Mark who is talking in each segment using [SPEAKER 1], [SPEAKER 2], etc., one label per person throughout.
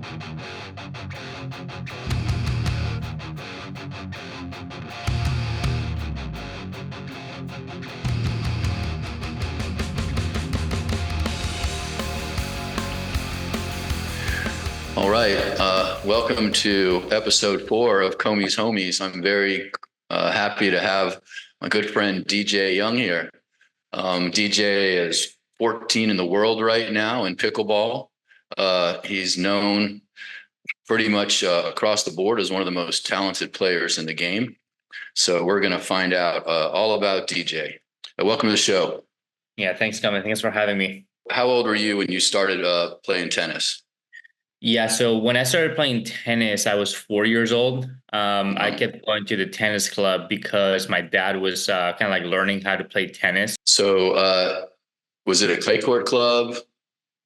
[SPEAKER 1] All right. Welcome to episode 4 of Komie's Homies. I'm very happy to have my good friend DJ Young here. DJ is 14 in the world right now in pickleball. He's known pretty much across the board as one of the most talented players in the game. So we're going to find out all about DJ. Welcome to the show.
[SPEAKER 2] Yeah, thanks, Komie. Thanks for having me.
[SPEAKER 1] How old were you when you started playing tennis?
[SPEAKER 2] Yeah, so when I started playing tennis, I was 4 years old. I kept going to the tennis club because my dad was kind of like learning how to play tennis.
[SPEAKER 1] So was it a clay court club?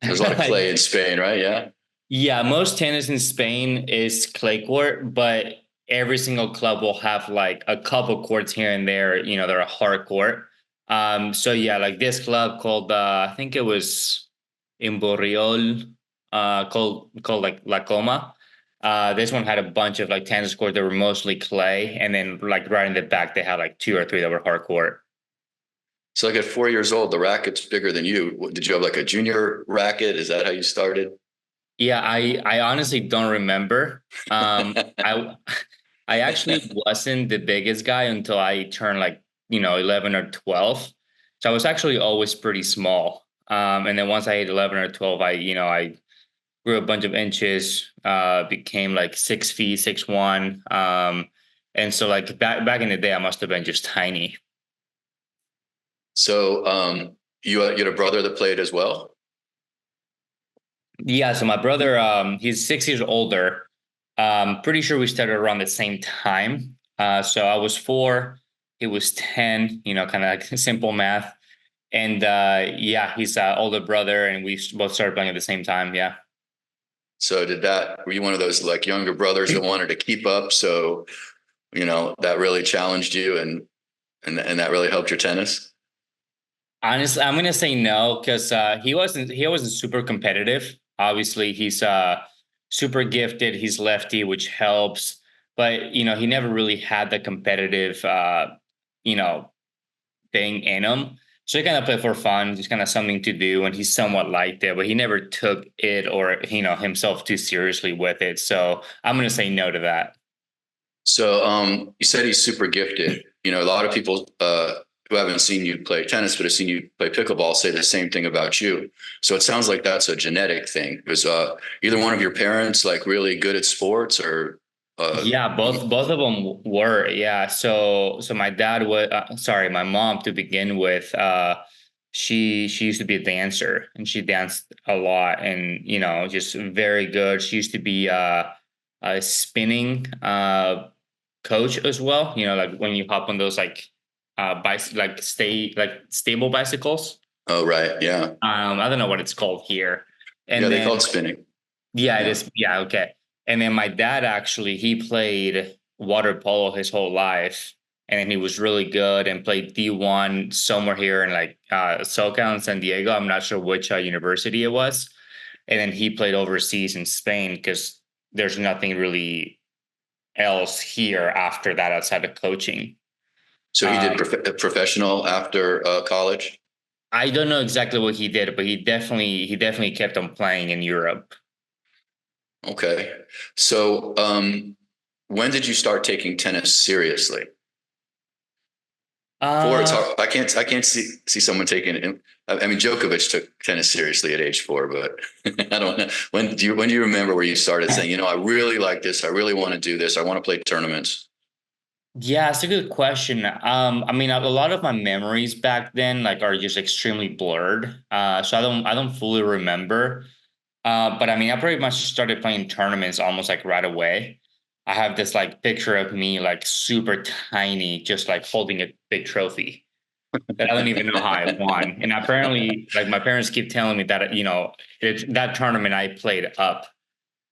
[SPEAKER 1] There's a lot of clay in Spain, right? Yeah.
[SPEAKER 2] Yeah, most tennis in Spain is clay court, but every single club will have like a couple courts here and there. They're a hard court. So yeah, like this club called I think it was in Borriol, called like La Coma. This one had a bunch of like tennis courts that were mostly clay, and then like right in the back they had like two or three that were hard court.
[SPEAKER 1] So like at 4 years old, the racket's bigger than you. Did you have like a junior racket? Is that how you started?
[SPEAKER 2] Yeah, I honestly don't remember. I I actually wasn't the biggest guy until I turned like 11 or 12. So I was actually always pretty small. And then once I hit 11 or 12, I grew a bunch of inches, became like 6 feet, 6'1". And so like back in the day, I must have been just tiny.
[SPEAKER 1] So you had a brother that played as well?
[SPEAKER 2] Yeah, so my brother, he's 6 years older. Pretty sure we started around the same time. So I was 4, he was 10, kind of like simple math. And yeah, he's an older brother, and we both started playing at the same time. Yeah.
[SPEAKER 1] So were you one of those like younger brothers that wanted to keep up? So, that really challenged you and that really helped your tennis?
[SPEAKER 2] Honestly, I'm gonna say no because he wasn't super competitive. Obviously, he's super gifted. He's lefty, which helps. But he never really had the competitive you know thing in him. So he kind of played for fun, just kind of something to do, and he somewhat liked it, but he never took it or himself too seriously with it. So I'm gonna say no to that.
[SPEAKER 1] So you said he's super gifted. A lot of people who haven't seen you play tennis but have seen you play pickleball say the same thing about you. So it sounds like that's a genetic thing. Was either one of your parents like really good at sports or
[SPEAKER 2] Yeah, both of them were. Yeah. So my dad was sorry, my mom to begin with. She used to be a dancer, and she danced a lot, and just very good. She used to be a spinning coach as well. Like when you hop on those like stable bicycles.
[SPEAKER 1] oh right, yeah.
[SPEAKER 2] I don't know what it's called here.
[SPEAKER 1] Yeah,
[SPEAKER 2] And
[SPEAKER 1] they call
[SPEAKER 2] then
[SPEAKER 1] it spinning.
[SPEAKER 2] yeah, it
[SPEAKER 1] Yeah.
[SPEAKER 2] is. Yeah, okay. And then my dad actually he played water polo his whole life, and then he was really good and played D1 somewhere here in like SoCal in San Diego. I'm not sure which university it was. And then he played overseas in Spain because there's nothing really else here after that outside of coaching.
[SPEAKER 1] So he did
[SPEAKER 2] Um,
[SPEAKER 1] professional after college.
[SPEAKER 2] I don't know exactly what he did, but he definitely kept on playing in Europe.
[SPEAKER 1] Okay. So when did you start taking tennis seriously? Four, it's
[SPEAKER 2] Uh,
[SPEAKER 1] hard. I can't see someone taking it. I mean, Djokovic took tennis seriously at age 4, but I don't know. When do you remember where you started saying, I really like this. I really want to do this. I want to play tournaments.
[SPEAKER 2] Yeah, it's a good question. I mean, a lot of my memories back then like are just extremely blurred. So I don't fully remember. But I mean, I pretty much started playing tournaments almost like right away. I have this like picture of me like super tiny, just like holding a big trophy that I don't even know how I won. And apparently, like my parents keep telling me that that tournament I played up.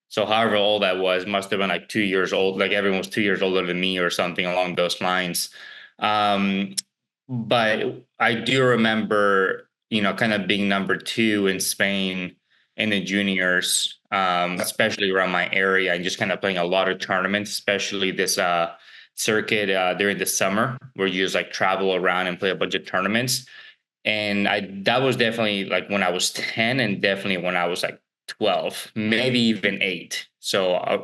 [SPEAKER 2] So however old I was, must have been like 2 years old. Like everyone was 2 years older than me or something along those lines. Um, but I do remember, kind of being number 2 in Spain in the juniors. especially around my area, and just kind of playing a lot of tournaments, especially this circuit during the summer where you just like travel around and play a bunch of tournaments. And I that was definitely like when I was 10 and definitely when I was like 12, maybe even 8. So,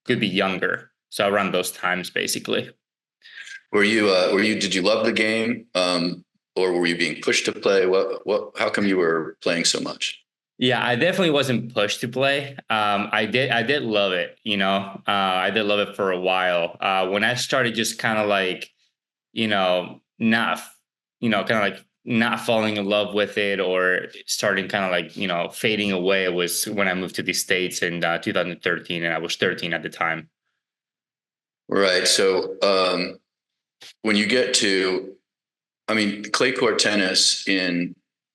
[SPEAKER 2] could be younger. So around those times, basically.
[SPEAKER 1] Did you love the game? Or were you being pushed to play? How come you were playing so much?
[SPEAKER 2] Yeah, I definitely wasn't pushed to play. I did love it. I did love it for a while. When I started just kind of like, not, kind of like not falling in love with it or starting kind of like, fading away, it was when I moved to the States in 2013, and I was 13 at the time.
[SPEAKER 1] Right. So, when you get to, I mean, clay court tennis in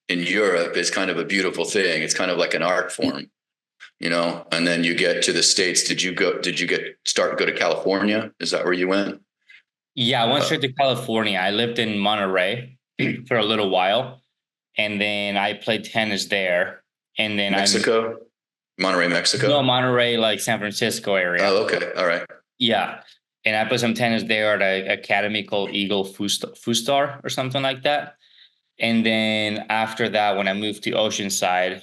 [SPEAKER 1] Europe is kind of a beautiful thing. It's kind of like an art form, And then you get to the States. Did you go to California? Is that where you went?
[SPEAKER 2] Yeah, I went
[SPEAKER 1] Uh,
[SPEAKER 2] straight to California. I lived in Monterey for a little while, and then I played tennis there. And then I
[SPEAKER 1] Mexico, Monterrey,
[SPEAKER 2] no
[SPEAKER 1] Mexico.
[SPEAKER 2] Monterey, like San Francisco area.
[SPEAKER 1] Oh, okay. All right.
[SPEAKER 2] Yeah, and I played some tennis there at an academy called Eagle Fustar or something like that. And then after that, when I moved to Oceanside,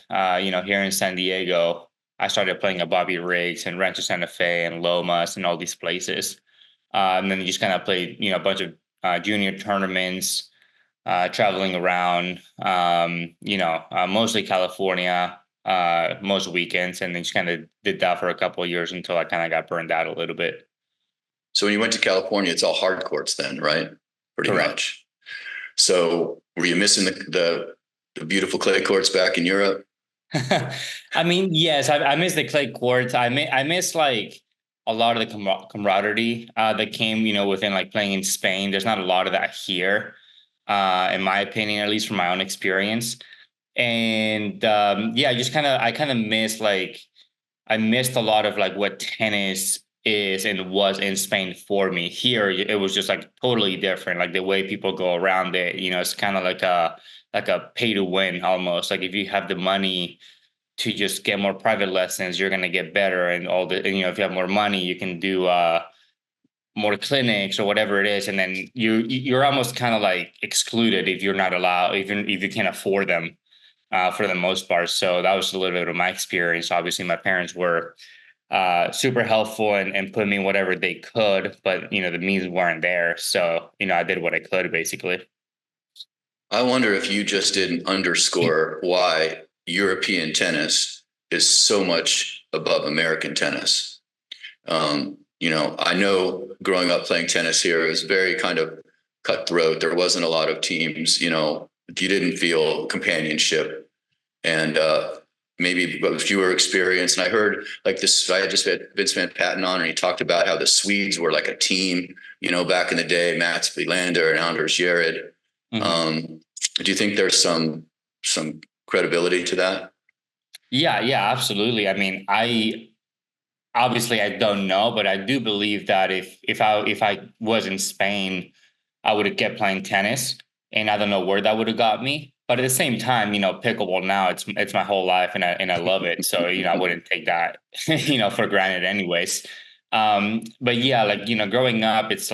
[SPEAKER 2] here in San Diego, I started playing at Bobby Riggs and Rancho Santa Fe and Lomas and all these places. And then you just kind of played, a bunch of junior tournaments, traveling around, mostly California, most weekends, and then just kind of did that for a couple of years until I kind of got burned out a little bit.
[SPEAKER 1] So when you went to California, it's all hard courts then, right? Pretty
[SPEAKER 2] Correct.
[SPEAKER 1] much. So were you missing the beautiful clay courts back in Europe?
[SPEAKER 2] I mean, yes, I miss the clay courts. I miss like a lot of the camaraderie that came, within like playing in Spain. There's not a lot of that here, in my opinion, at least from my own experience. And yeah, I kind of miss like I missed a lot of like what tennis is and was in Spain for me. Here, it was just like totally different. Like the way people go around it, it's kind of like a pay to win almost. Like if you have the money to just get more private lessons, you're gonna get better, and all the and, if you have more money, you can do more clinics or whatever it is, and then you're almost kind of like excluded if you're not allowed, even if you can't afford them for the most part. So that was a little bit of my experience. Obviously, my parents were super helpful and put me in whatever they could, but the means weren't there. So I did what I could basically.
[SPEAKER 1] I wonder if you just didn't underscore why European tennis is so much above American tennis. I know growing up playing tennis here, it was very kind of cutthroat. There wasn't a lot of teams, you didn't feel companionship and maybe fewer experience. And I heard like this, I had just had Vince Van Patten on, and he talked about how the Swedes were like a team, back in the day, Mats Wilander and Anders Jared.
[SPEAKER 2] Mhm.
[SPEAKER 1] Um, do you think there's some credibility to that?
[SPEAKER 2] Yeah, yeah, absolutely. I mean, I obviously I don't know, but I do believe that if I was in Spain, I would have kept playing tennis, and I don't know where that would have got me. But at the same time, pickleball now it's my whole life, and I love it. So I wouldn't take that for granted, anyways. But yeah, like growing up, it's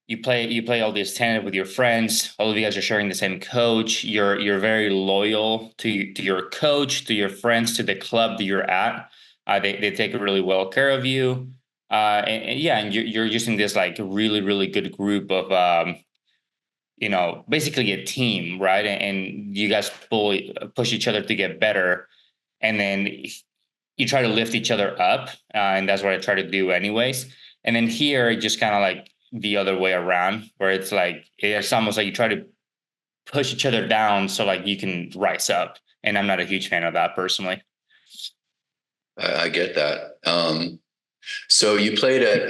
[SPEAKER 2] you play all this tennis with your friends. All of you guys are sharing the same coach. You're very loyal to your coach, to your friends, to the club that you're at. They take really well care of you. And yeah, and you're just in this like really really good group of basically a team, right? And you guys push each other to get better, and then you try to lift each other up, and that's what I try to do, anyways. And then here, it just kind of like the other way around, where it's almost like you try to push each other down so like you can rise up. And I'm not a huge fan of that personally.
[SPEAKER 1] I get that. So you played at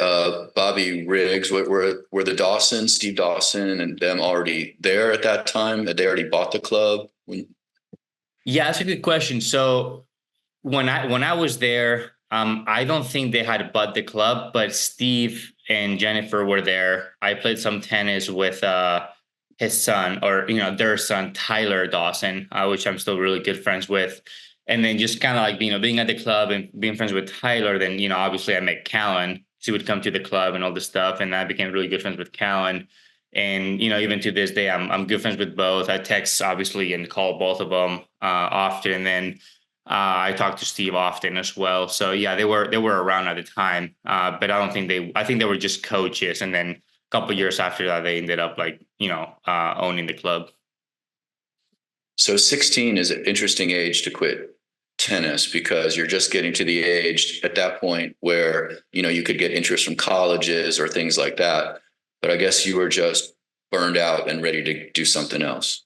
[SPEAKER 1] Bobby Riggs. Were the Dawson, Steve Dawson, and them already there at that time? Had they already bought the club?
[SPEAKER 2] Yeah, that's a good question. So when I was there, I don't think they had bought the club, but Steve and Jennifer were there. I played some tennis with his son, or their son Tyler Dawson, which I'm still really good friends with. And then just kind of like, being at the club and being friends with Tyler, then, obviously I met Callan. She would come to the club and all this stuff. And I became really good friends with Callan. And, even to this day, I'm good friends with both. I text obviously and call both of them often. And then I talked to Steve often as well. So yeah, they were around at the time. But I think they were just coaches. And then a couple years after that, they ended up like, owning the club.
[SPEAKER 1] So 16 is an interesting age to quit tennis because you're just getting to the age at that point where, you could get interest from colleges or things like that. But I guess you were just burned out and ready to do something else.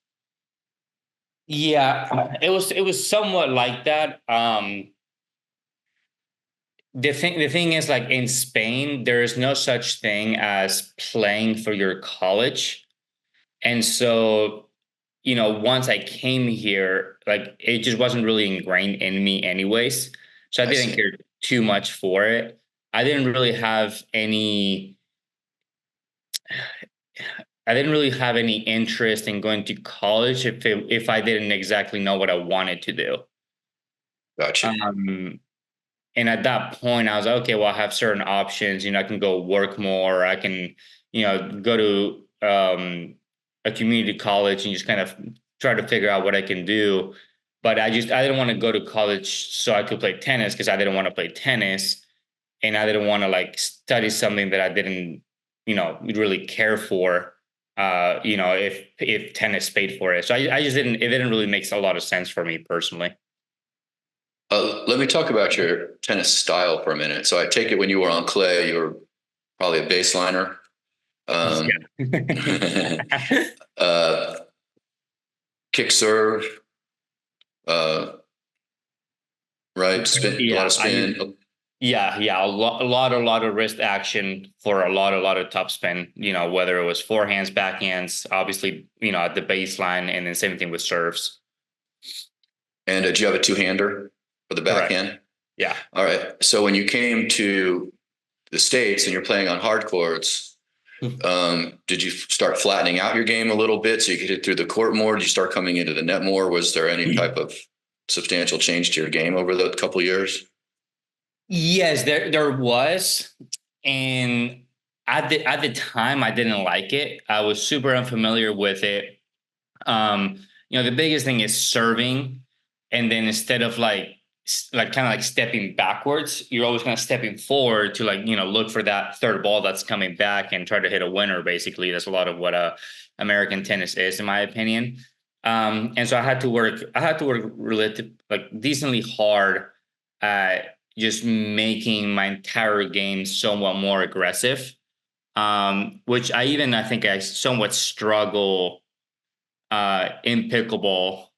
[SPEAKER 2] Yeah, it was somewhat like that. The thing is, like, in Spain, there is no such thing as playing for your college. And so, once I came here, like, it just wasn't really ingrained in me anyways. So I
[SPEAKER 1] I
[SPEAKER 2] didn't
[SPEAKER 1] see.
[SPEAKER 2] care too much for it. I didn't really have any I didn't really have any interest in going to college if I didn't exactly know what I wanted to do.
[SPEAKER 1] Gotcha.
[SPEAKER 2] Um, and at that point, I was like, okay, well, I have certain options. I can go work more. I can, go to a community college and just kind of try to figure out what I can do. But I didn't want to go to college so I could play tennis because I didn't want to play tennis, and I didn't want to like study something that I didn't, really care for. If tennis paid for it, so I just didn't. It didn't really make a lot of sense for me personally.
[SPEAKER 1] Let me talk about your tennis style for a minute. So I take it when you were on clay, you were probably a baseliner. Um,
[SPEAKER 2] Yeah.
[SPEAKER 1] uh, Kick serve, uh, right? Spin, a lot of
[SPEAKER 2] Yeah,
[SPEAKER 1] spin.
[SPEAKER 2] yeah, a lot of wrist action for a lot of top spin. Whether it was forehands, backhands, obviously, at the baseline, and then same thing with serves.
[SPEAKER 1] And do you have a two-hander for the
[SPEAKER 2] Correct.
[SPEAKER 1] backhand?
[SPEAKER 2] Yeah.
[SPEAKER 1] All right. So when you came to the States and you're playing on hard courts, did you start flattening out your game a little bit so you could hit through the court more? Did you start coming into the net more? Was there any type of substantial change to your game over the couple of years?
[SPEAKER 2] Yes, there was, and at the time I didn't like it. I was super unfamiliar with it. Um, the biggest thing is serving, and then instead of like kind of like stepping backwards, you're always kind of stepping forward to, like, look for that third ball that's coming back and try to hit a winner. Basically, that's a lot of what American tennis is, in my opinion. And so I had to work relative like decently hard at just making my entire game somewhat more aggressive. Which I think I somewhat struggle in pickleball.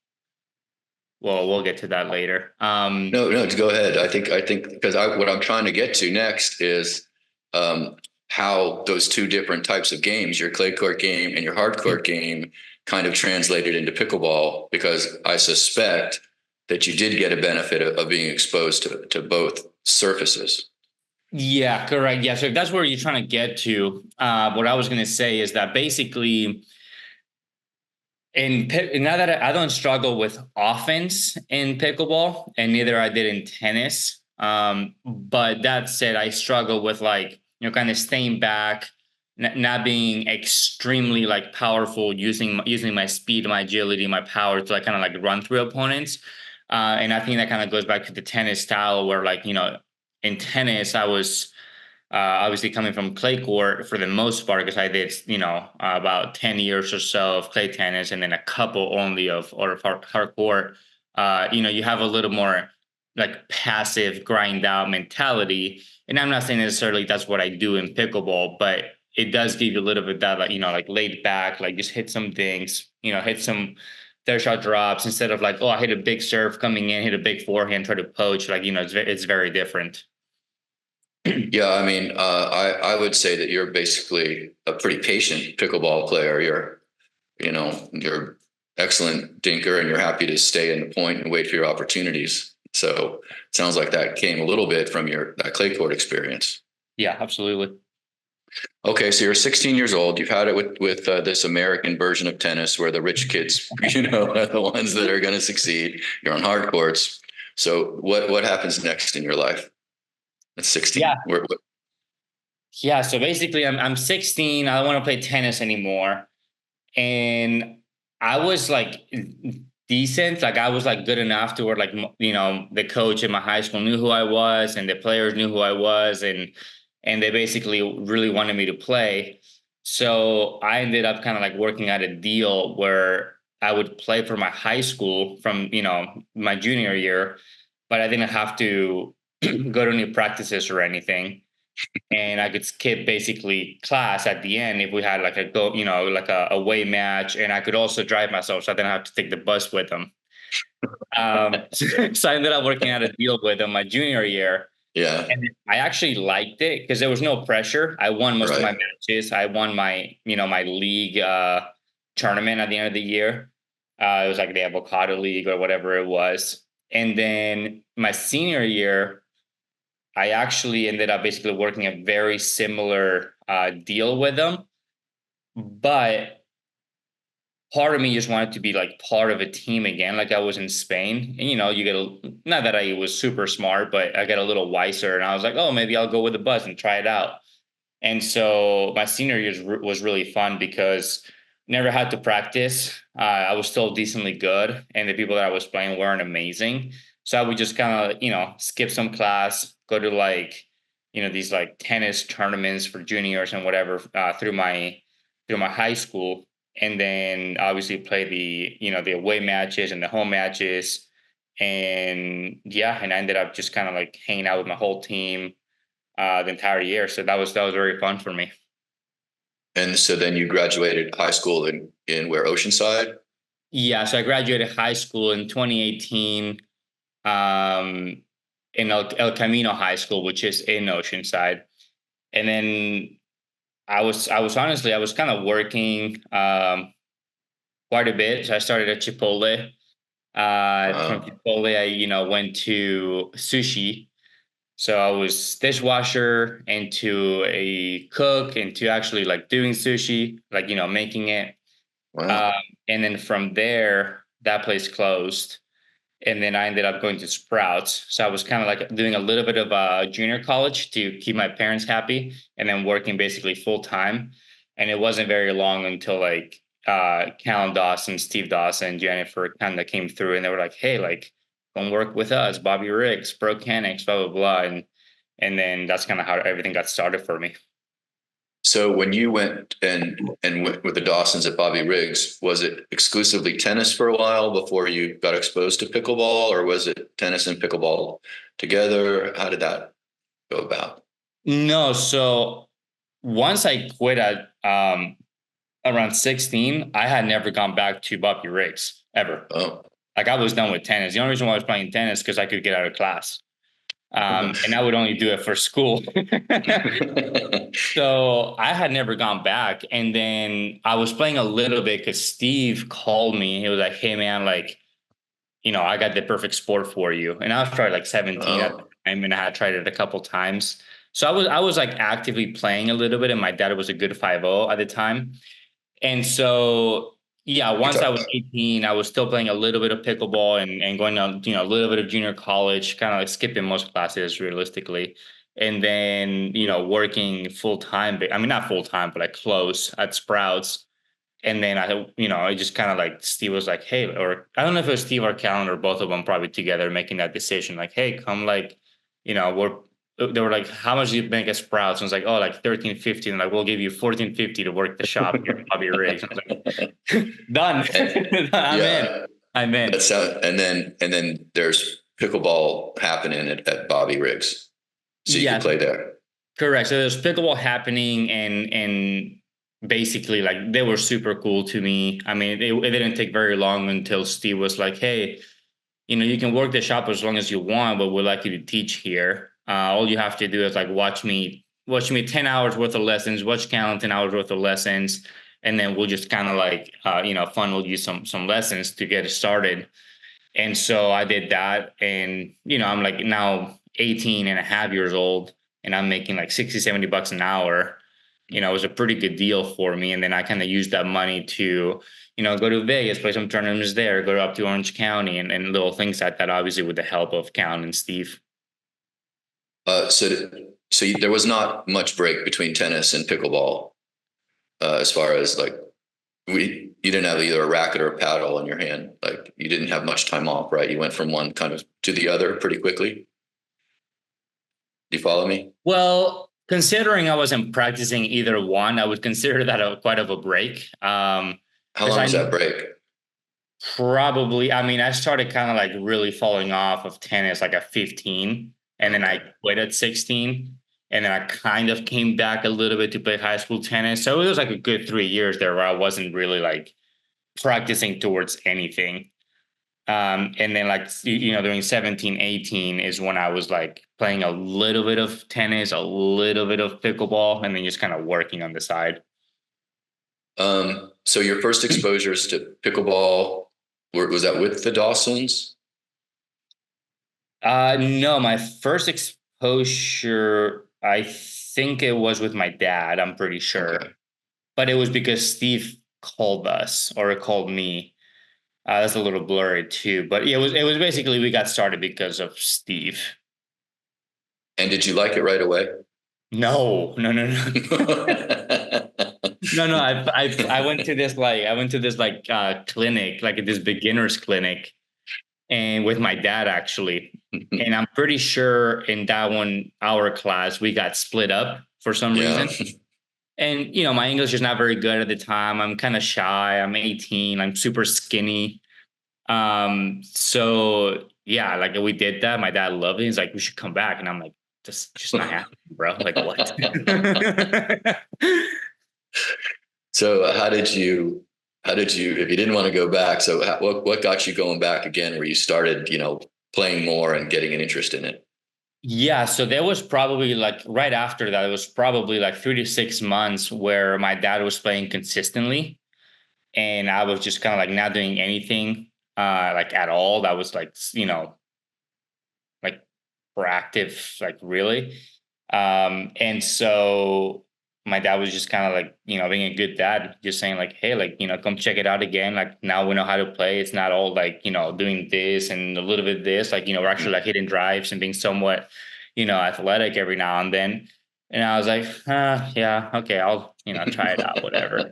[SPEAKER 2] Well, we'll get to that later.
[SPEAKER 1] No, no, go ahead. I think because what I'm trying to get to next is um, how those two different types of games, your clay court game and your hard court game, kind of translated into pickleball. Because I suspect that you did get a benefit of being exposed to both surfaces.
[SPEAKER 2] Yeah, correct. Yeah, so if that's where you're trying to get to, what I was going to say is that basically, now that I don't struggle with offense in pickleball, and neither I did in tennis. But that said, I struggle with, like, kind of staying back, not being extremely like powerful, using my speed, my agility, my power to, like, kind of like run through opponents. And I think that kind of goes back to the tennis style, where, like, in tennis I was obviously coming from clay court for the most part, because I did, about 10 years or so of clay tennis, and then a couple only of or hard court. You have a little more like passive grind out mentality. And I'm not saying necessarily that's what I do in pickleball, but it does give you a little bit that, like, like laid back, like just hit some things, hit some third shot drops, instead of like, oh, I hit a big serve coming in, hit a big forehand, try to poach. Like, it's very different.
[SPEAKER 1] Yeah, I mean, I would say that you're basically a pretty patient pickleball player. You're excellent dinker, and you're happy to stay in the point and wait for your opportunities. So it sounds like that came a little bit from your that clay court experience.
[SPEAKER 2] Yeah, absolutely.
[SPEAKER 1] Okay, so you're 16 years old. You've had it with this American version of tennis, where the rich kids, are the ones that are going to succeed. You're on hard courts. So what happens next in your life at
[SPEAKER 2] Yeah.
[SPEAKER 1] 16?
[SPEAKER 2] Yeah. So basically, I'm 16. I don't want to play tennis anymore. And I was like decent. Like I was like good enough to where like the coach in my high school knew who I was, and the players knew who I was, and they basically really wanted me to play. So I ended up kind of like working out a deal where I would play for my high school from my junior year, but I didn't have to go to any practices or anything, and I could skip basically class at the end if we had like a go, like a away match, and I could also drive myself, so I didn't have to take the bus with them. So I ended up working out a deal with them my junior year,
[SPEAKER 1] Yeah,
[SPEAKER 2] and I actually liked it because there was no pressure. I won most of my
[SPEAKER 1] right.
[SPEAKER 2] matches. I won my league tournament at the end of the year. It was like the Avocado League or whatever it was, and then my senior year. I actually ended up basically working a very similar deal with them, but part of me just wanted to be like part of a team again, like I was in Spain. And you get not that I was super smart, but I got a little wiser, and I was like, oh, maybe I'll go with the bus and try it out. And so my senior year was really fun because never had to practice. I was still decently good, and the people that I was playing weren't amazing. So I would just kind of, skip some class, go to like, these like tennis tournaments for juniors and whatever through my high school, and then obviously play the away matches and the home matches, and yeah, and I ended up just kind of like hanging out with my whole team the entire year. So that was very fun for me.
[SPEAKER 1] And so then you graduated high school in where, Oceanside?
[SPEAKER 2] Yeah, so I graduated high school in 2018 um, in El Camino High School, which is in Oceanside. And then I was honestly I was kind of working quite a bit. So I started at Chipotle. From
[SPEAKER 1] Uh,
[SPEAKER 2] Chipotle, I went to sushi. So I was dishwasher into a cook into actually like doing sushi, like making it. Um,
[SPEAKER 1] wow.
[SPEAKER 2] and then from there, that place closed. And then I ended up going to Sprouts. So I was kind of like doing a little bit of junior college to keep my parents happy, and then working basically full time. And it wasn't very long until like Callan Dawson, Steve Dawson, Jennifer kind of came through, and they were like, "Hey, like, come work with us, Bobby Riggs, Brocanics, blah blah blah." And then that's kind of how everything got started for me.
[SPEAKER 1] So when you went and went with the Dawsons at Bobby Riggs, was it exclusively tennis for a while before you got exposed to pickleball, or was it tennis and pickleball together? How did that go about?
[SPEAKER 2] No, so once I quit at around 16, I had never gone back to Bobby Riggs ever.
[SPEAKER 1] Oh,
[SPEAKER 2] Like I was done with tennis. The only reason why I was playing tennis because I could get out of class. And I would only do it for school. So I had never gone back. And then I was playing a little bit because Steve called me. He was like, hey man, like, I got the perfect sport for you. And I was probably like 17 at the
[SPEAKER 1] oh,
[SPEAKER 2] time, and I had tried it a couple times. So I was like actively playing a little bit, and my dad was a good 5-0 at the time. And so, yeah,
[SPEAKER 1] you
[SPEAKER 2] once I
[SPEAKER 1] talk
[SPEAKER 2] was
[SPEAKER 1] about
[SPEAKER 2] 18, I was still playing a little bit of pickleball and going to, a little bit of junior college, kind of like skipping most classes realistically. And then, working full time, I mean, not full time, but like close at Sprouts. And then I just kind of like Steve was like, hey, or I don't know if it was Steve or Callan or both of them probably together making that decision. Like, hey, come like, we're they were like, how much do you make at Sprouts? And I was like, oh, like 13.50. And like, we'll give you 14.50 to work the shop here at Bobby Riggs. I was like, done.
[SPEAKER 1] and
[SPEAKER 2] I'm in.
[SPEAKER 1] yeah,
[SPEAKER 2] I'm in.
[SPEAKER 1] that's how. And then there's pickleball happening at Bobby Riggs, so you could
[SPEAKER 2] Yes,
[SPEAKER 1] play there.
[SPEAKER 2] correct. So there's pickleball happening, and basically like they were super cool to me. I mean, it didn't take very long until Steve was like, hey, you can work the shop as long as you want, but we'd like you to teach here. All you have to do is like watch me 10 hours worth of lessons, watch Callan 10 hours worth of lessons, and then we'll just kind of like funnel you some lessons to get it started. And so I did that, and I'm like now 18 and a half years old, and I'm making like 60, $70 an hour. it was a pretty good deal for me. And then I kind of used that money to, go to Vegas, play some tournaments there, go up to Orange County and little things like that, obviously with the help of Count and Steve.
[SPEAKER 1] There was not much break between tennis and pickleball, as far as like you didn't have either a racket or a paddle in your hand. Like you didn't have much time off, right? You went from one kind of to the other pretty quickly. Do you follow me?
[SPEAKER 2] Well, considering I wasn't practicing either one, I would consider that quite of a break.
[SPEAKER 1] How
[SPEAKER 2] Because
[SPEAKER 1] long was
[SPEAKER 2] I
[SPEAKER 1] that break?
[SPEAKER 2] probably, I mean, I started kind of like really falling off of tennis like at 15, and then I
[SPEAKER 1] Okay.
[SPEAKER 2] quit at 16. And then I kind of came back a little bit to play high school tennis. So it was like a good 3 years there where I wasn't really like practicing towards anything. And then like during 17, 18 is when I was like playing a little bit of tennis, a little bit of pickleball, and then just kind of working on the side.
[SPEAKER 1] So your first exposures to pickleball was that with the Dawsons?
[SPEAKER 2] No, my first exposure, I think it was with my dad, I'm pretty sure.
[SPEAKER 1] Okay.
[SPEAKER 2] But it was because Steve called us or it called me. That's a little blurry too. But yeah, it was basically we got started because of Steve.
[SPEAKER 1] And did you like it right away?
[SPEAKER 2] No, no, no, no. No, no, I went to this like clinic, like this beginners clinic, and with my dad actually. And I'm pretty sure in that 1 hour class we got split up for some
[SPEAKER 1] Yeah.
[SPEAKER 2] reason. And my English is not very good at the time. I'm kind of shy. I'm 18. I'm super skinny. So yeah, like we did that. My dad loved it. He's like, we should come back. And I'm like, just not happening, bro. Like what?
[SPEAKER 1] So how did you, if you didn't want to go back, so what got you going back again, where you started, playing more and getting an interest in it?
[SPEAKER 2] Yeah, so there was probably like right after that, it was probably like 3 to 6 months where my dad was playing consistently and I was just kind of like not doing anything like at all. That was like, like proactive, like really. And so my dad was just kind of like, being a good dad, just saying like, hey, like, come check it out again. Like now we know how to play. It's not all like, doing this and a little bit of this, like, we're actually like hitting drives and being somewhat, athletic every now and then. And I was like, yeah, okay, I'll, try it out, whatever.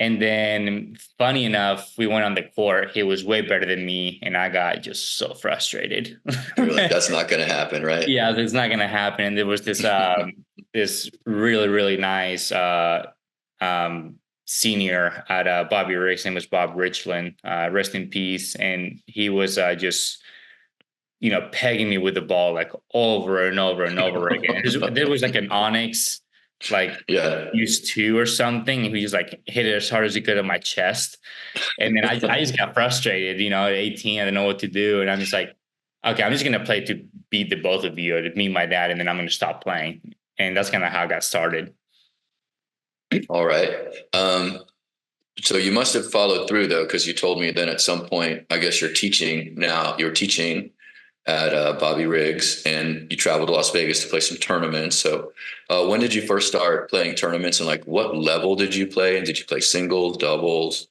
[SPEAKER 2] And then, funny enough, we went on the court. He was way better than me, and I got just so frustrated.
[SPEAKER 1] You're like, that's not going to happen, right?
[SPEAKER 2] Yeah, it's not gonna happen. And there was this this really really nice senior at Bobby Riggs. His name was Bob Richland. Rest in peace. And he was just pegging me with the ball like over and over and over again. There was like an Onyx like
[SPEAKER 1] Yeah.
[SPEAKER 2] used two or something, and he just like hit it as hard as he could on my chest. And then I just got frustrated, at 18, I didn't know what to do. And I'm just like, okay, I'm just gonna play to beat the both of you or to meet my dad, and then I'm gonna stop playing. And that's kind of how I got started.
[SPEAKER 1] All right. So you must have followed through though, because you told me then at some point, I guess you're teaching at Bobby Riggs, and you traveled to Las Vegas to play some tournaments. So when did you first start playing tournaments, and like what level did you play? And did you play singles, doubles?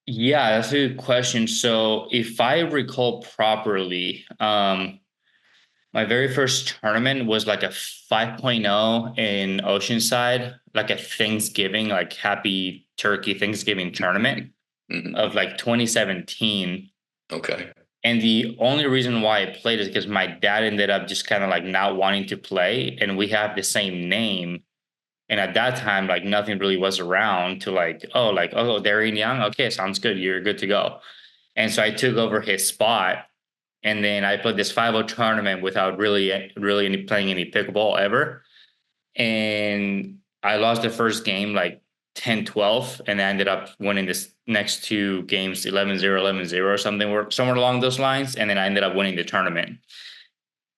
[SPEAKER 2] Yeah, that's a good question. So if I recall properly, my very first tournament was like a 5.0 in Oceanside, like a Thanksgiving, like happy turkey Thanksgiving tournament
[SPEAKER 1] Mm-hmm.
[SPEAKER 2] of like 2017.
[SPEAKER 1] Okay.
[SPEAKER 2] And the only reason why I played is because my dad ended up just kind of like not wanting to play. And we have the same name. And at that time, like nothing really was around to like, oh, Darian Young. Okay, sounds good. You're good to go. And so I took over his spot. And then I played this 5-0 tournament without really playing any pickleball ever. And I lost the first game like 10-12, and I ended up winning this next two games 11-0, 11-0 or something, or somewhere along those lines. And then I ended up winning the tournament.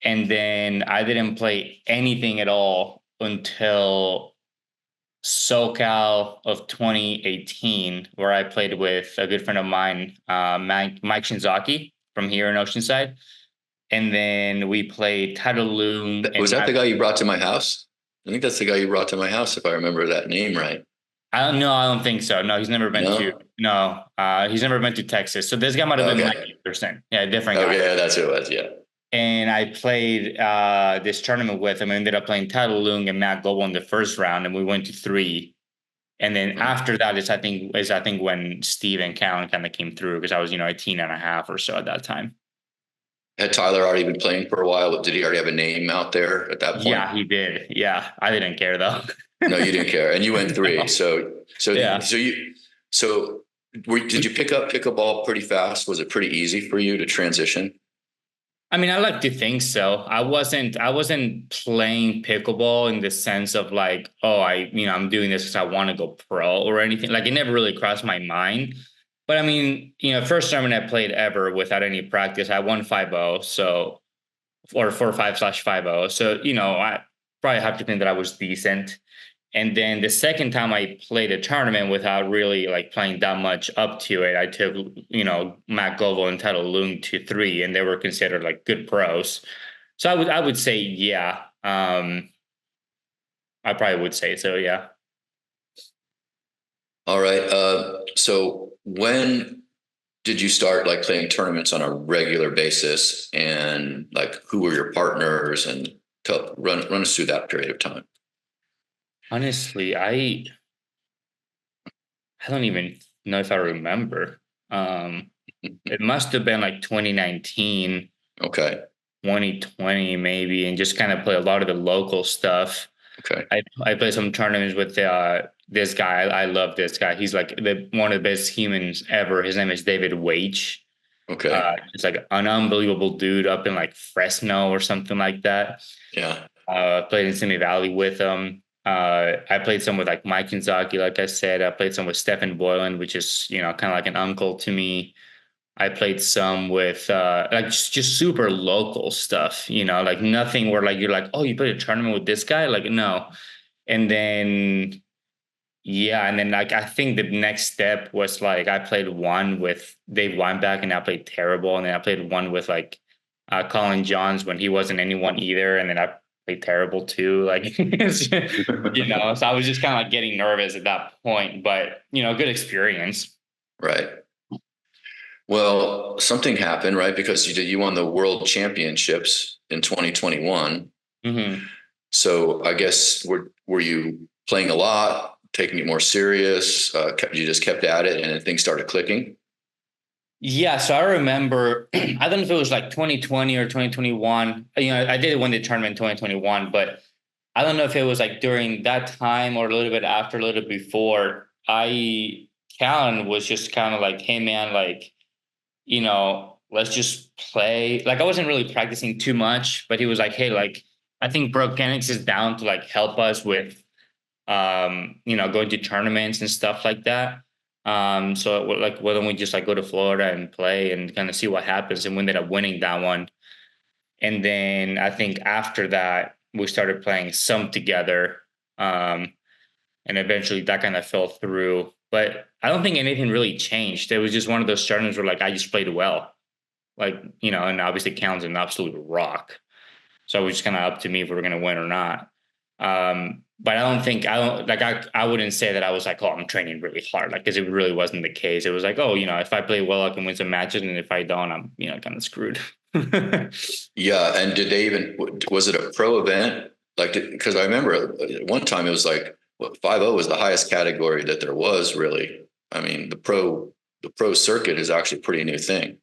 [SPEAKER 2] And then I didn't play anything at all until SoCal of 2018, where I played with a good friend of mine, Mike Shinzaki from here in Oceanside. And then we played Titlaloon
[SPEAKER 1] Was
[SPEAKER 2] and
[SPEAKER 1] that the guy you brought to my house? I think that's the guy you brought to my house, if I remember that name right.
[SPEAKER 2] I don't know. I don't think so. No, he's never been to.
[SPEAKER 1] No?
[SPEAKER 2] No, he's never been to Texas. So this guy might have been Mike
[SPEAKER 1] Okay.
[SPEAKER 2] Anderson. Yeah, a different
[SPEAKER 1] Okay,
[SPEAKER 2] guy.
[SPEAKER 1] yeah, that's who it was. Yeah.
[SPEAKER 2] And I played this tournament with him. I ended up playing Tyler Lung and Matt Goble in the first round, and we went to three. And then
[SPEAKER 1] Hmm.
[SPEAKER 2] after that is I think when Steve and Callan kind of came through because I was 18 and a half or so at that time.
[SPEAKER 1] Had Tyler already been playing for a while? Did he already have a name out there at that point?
[SPEAKER 2] Yeah, he did. Yeah, I didn't care though.
[SPEAKER 1] No, you didn't care, and you went three.
[SPEAKER 2] No.
[SPEAKER 1] So,
[SPEAKER 2] Yeah.
[SPEAKER 1] so did you pick up pickleball pretty fast? Was it pretty easy for you to transition?
[SPEAKER 2] I mean, I like to think so. I wasn't playing pickleball in the sense of like, oh, I'm doing this because I want to go pro or anything. Like it never really crossed my mind. But I mean, first tournament I played ever without any practice, I won 5-0, so or 4-5/5-0. So, I probably have to think that I was decent. And then the second time I played a tournament without really like playing that much up to it, I took, Matt Govo and Tyler Lung to three, and they were considered like good pros. So I would say, yeah. I probably would say so, yeah.
[SPEAKER 1] All right. So when did you start like playing tournaments on a regular basis, and like who were your partners, and run us through that period of time?
[SPEAKER 2] Honestly, I don't even know if I remember. Um, it must have been like 2019,
[SPEAKER 1] Okay.
[SPEAKER 2] 2020 maybe, and just kind of play a lot of the local stuff.
[SPEAKER 1] Okay.
[SPEAKER 2] I play some tournaments with this guy. I love this guy. He's like one of the best humans ever. His name is David Wage.
[SPEAKER 1] Okay.
[SPEAKER 2] It's like an unbelievable dude up in like Fresno or something like that.
[SPEAKER 1] Yeah.
[SPEAKER 2] Played in Simi Valley with him. I played some with like Mike Inzaghi, like I said. I played some with Stephen Boylan, which is kind of like an uncle to me. I played some with like just super local stuff, like nothing where like you're like, oh, you played a tournament with this guy, like no. And then yeah, and then like I think the next step was like I played one with Dave Weinbach and I played terrible, and then I played one with like Colin Johns when he wasn't anyone either, and then I played terrible too. Like so I was just kind of like getting nervous at that point, but good experience.
[SPEAKER 1] Right. Well, something happened, right? Because you won the world championships in 2021.
[SPEAKER 2] Hmm.
[SPEAKER 1] So I guess were you playing a lot, taking it more serious? You just kept at it, and then things started clicking.
[SPEAKER 2] Yeah, so I remember, I don't know if it was like 2020 or 2021. I did win the tournament in 2021, but I don't know if it was like during that time or a little bit after, a little before. Callan was just kind of like, hey man, like, let's just play. Like I wasn't really practicing too much, but he was like, hey, like, I think Brokenix is down to like help us with going to tournaments and stuff like that. So like, why don't we just like go to Florida and play and kind of see what happens? And we ended up winning that one. And then I think after that, we started playing some together. Um, and eventually that kind of fell through. But I don't think anything really changed. It was just one of those tournaments where like I just played well. Like, and obviously Callan's an absolute rock. So it was just kind of up to me if we were going to win or not. But I wouldn't say that I was like, oh, I'm training really hard, like, because it really wasn't the case. It was like, oh, if I play well, I can win some matches. And if I don't, I'm, kind of screwed.
[SPEAKER 1] Yeah, and did they even was it a pro event? Like, because I remember at one time it was like what 5-0 was the highest category that there was really. I mean, the pro circuit is actually a pretty new thing.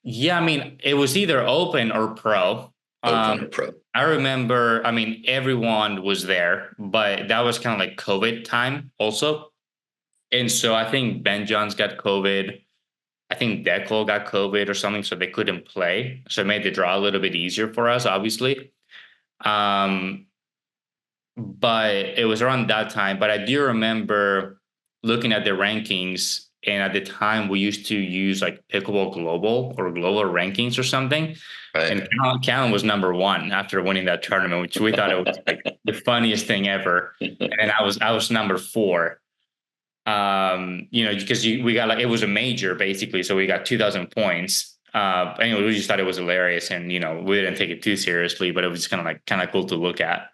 [SPEAKER 2] Yeah, I mean, it was either open or pro.
[SPEAKER 1] Open or pro.
[SPEAKER 2] I remember, I mean, everyone was there, but that was kind of like COVID time also. And so I think Ben Johns got COVID. I think Declo got COVID or something, so they couldn't play. So it made the draw a little bit easier for us, obviously. Um, but it was around that time. But I do remember looking at the rankings, and at the time we used to use like Pickleball Global or Global Rankings or something. And
[SPEAKER 1] Right.
[SPEAKER 2] Callan was number one after winning that tournament, which we thought it was like the funniest thing ever. And I was number four. Because we got like it was a major basically, so we got 2,000 points. Anyway, we just thought it was hilarious, and we didn't take it too seriously, but it was kind of cool to look at.